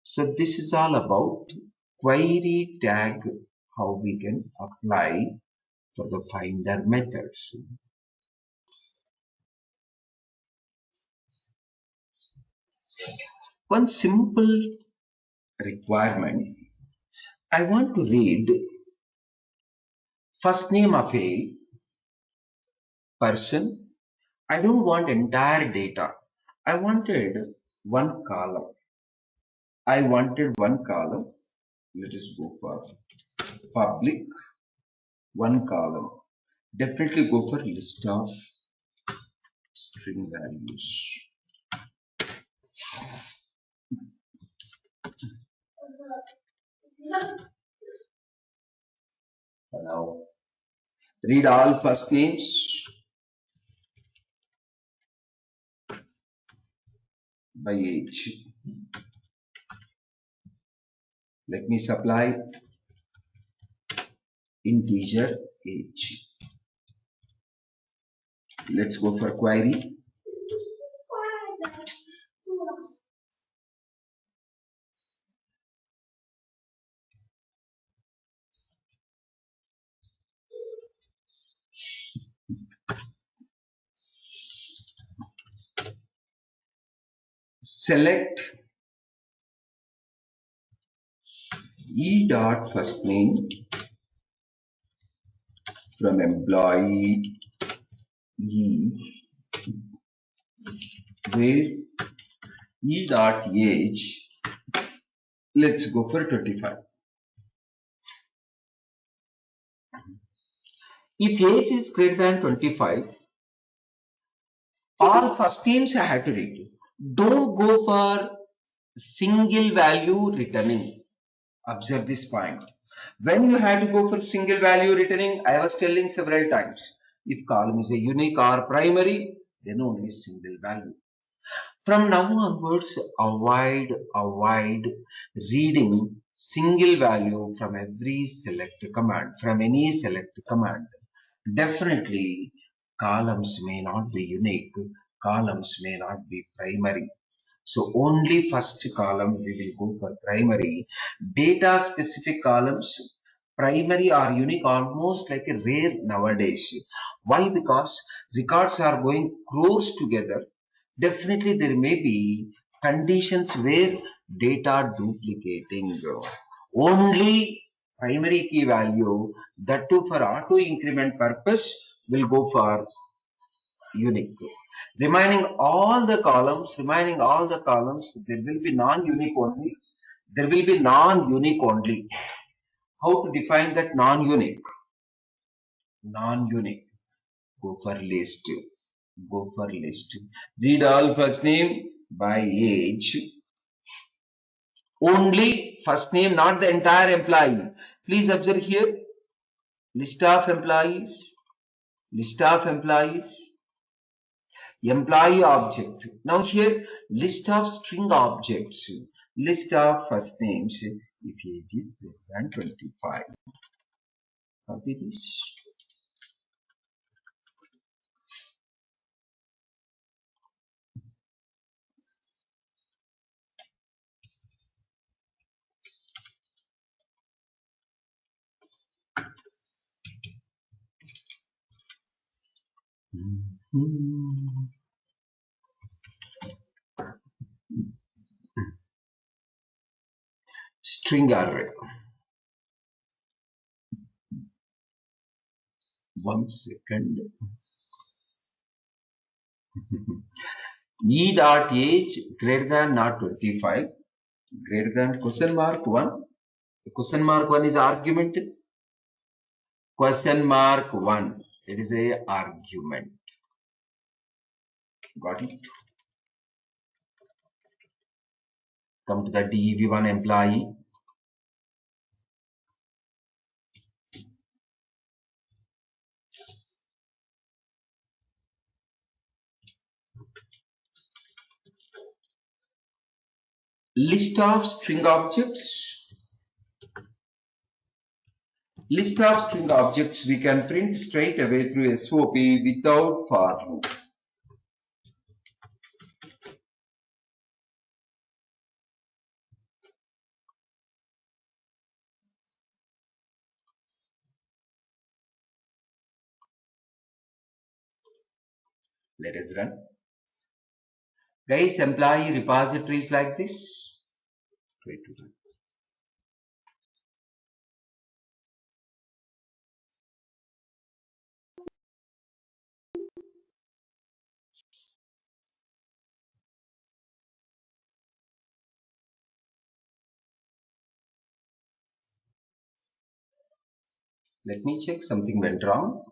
So this is all about query tag, how we can apply for the finder methods. One simple requirement. I want to read first name of a person. I don't want entire data. I wanted one column. Let us go for public one column. Definitely go for list of string values. Now read all first names by age. Let me supply integer age. Let's go for query. Select e dot first name from employee e, where e dot age, let's go for 25. If age is greater than 25, all first names I have to read. Don't go for single value returning. Observe this point. When you have to go for single value returning, I was telling several times, if column is a unique or primary, then only single value. From now onwards, avoid reading single value from every select command, from any select command. Definitely, columns may not be unique, columns may not be primary. So only first column we will go for primary. Data specific columns, primary or unique, almost like a rare nowadays. Why? Because records are going close together. Definitely there may be conditions where data duplicating. Only primary key value, that too for auto increment purpose, will go for unique. Remaining all the columns, there will be non-unique only. There will be non-unique only. How to define that non-unique? Non-unique. Go for list. Go for list. Read all first name by age. Only first name, not the entire employee. Please observe here. List of employees. List of employees. Employee object. Now here, list of string objects. List of first names if age is greater than 25. Copy this. String array. 1 second. E dot age greater than not 25, greater than question mark 1. The question mark 1 is argument. Question mark 1. It is a argument. Got it? Come to the DEV1 employee. List of string objects. List of string objects we can print straight away through SOP without for loop. Let us run. Guys, employee repository is like this. Try to run. Let me check, something went wrong.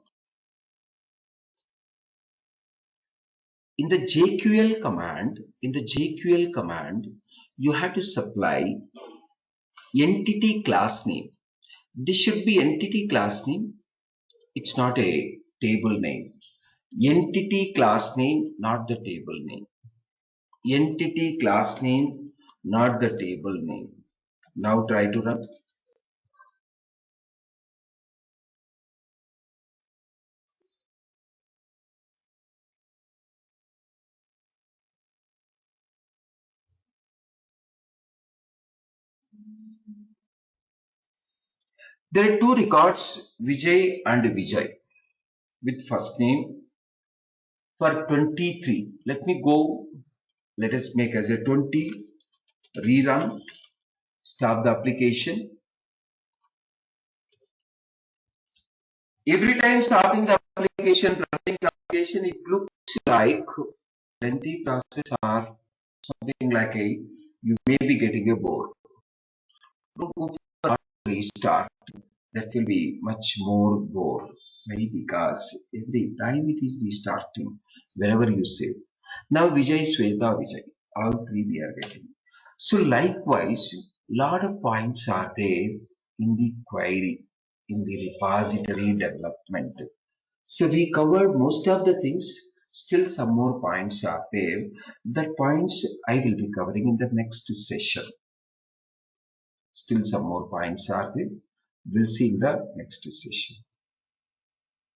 In the JQL command, you have to supply entity class name. This should be entity class name. It's not a table name. Entity class name, not the table name. Entity class name, not the table name. Now try to run. There are two records, Vijay and Vijay, with first name for 23. Let me go. Let us make as a 20. Rerun. Stop the application. Every time stopping the application, running the application, it looks like lengthy process or something like a, you may be getting a bore. Don't go for restart. That will be much more bore. Maybe because every time it is restarting, wherever you save. Now Vijay, Sweta, Vijay, all three we are getting. So likewise, lot of points are there in the query, in the repository development. So we covered most of the things. Still some more points are there. That points I will be covering in the next session. Still some more points are there. We'll see in the next session.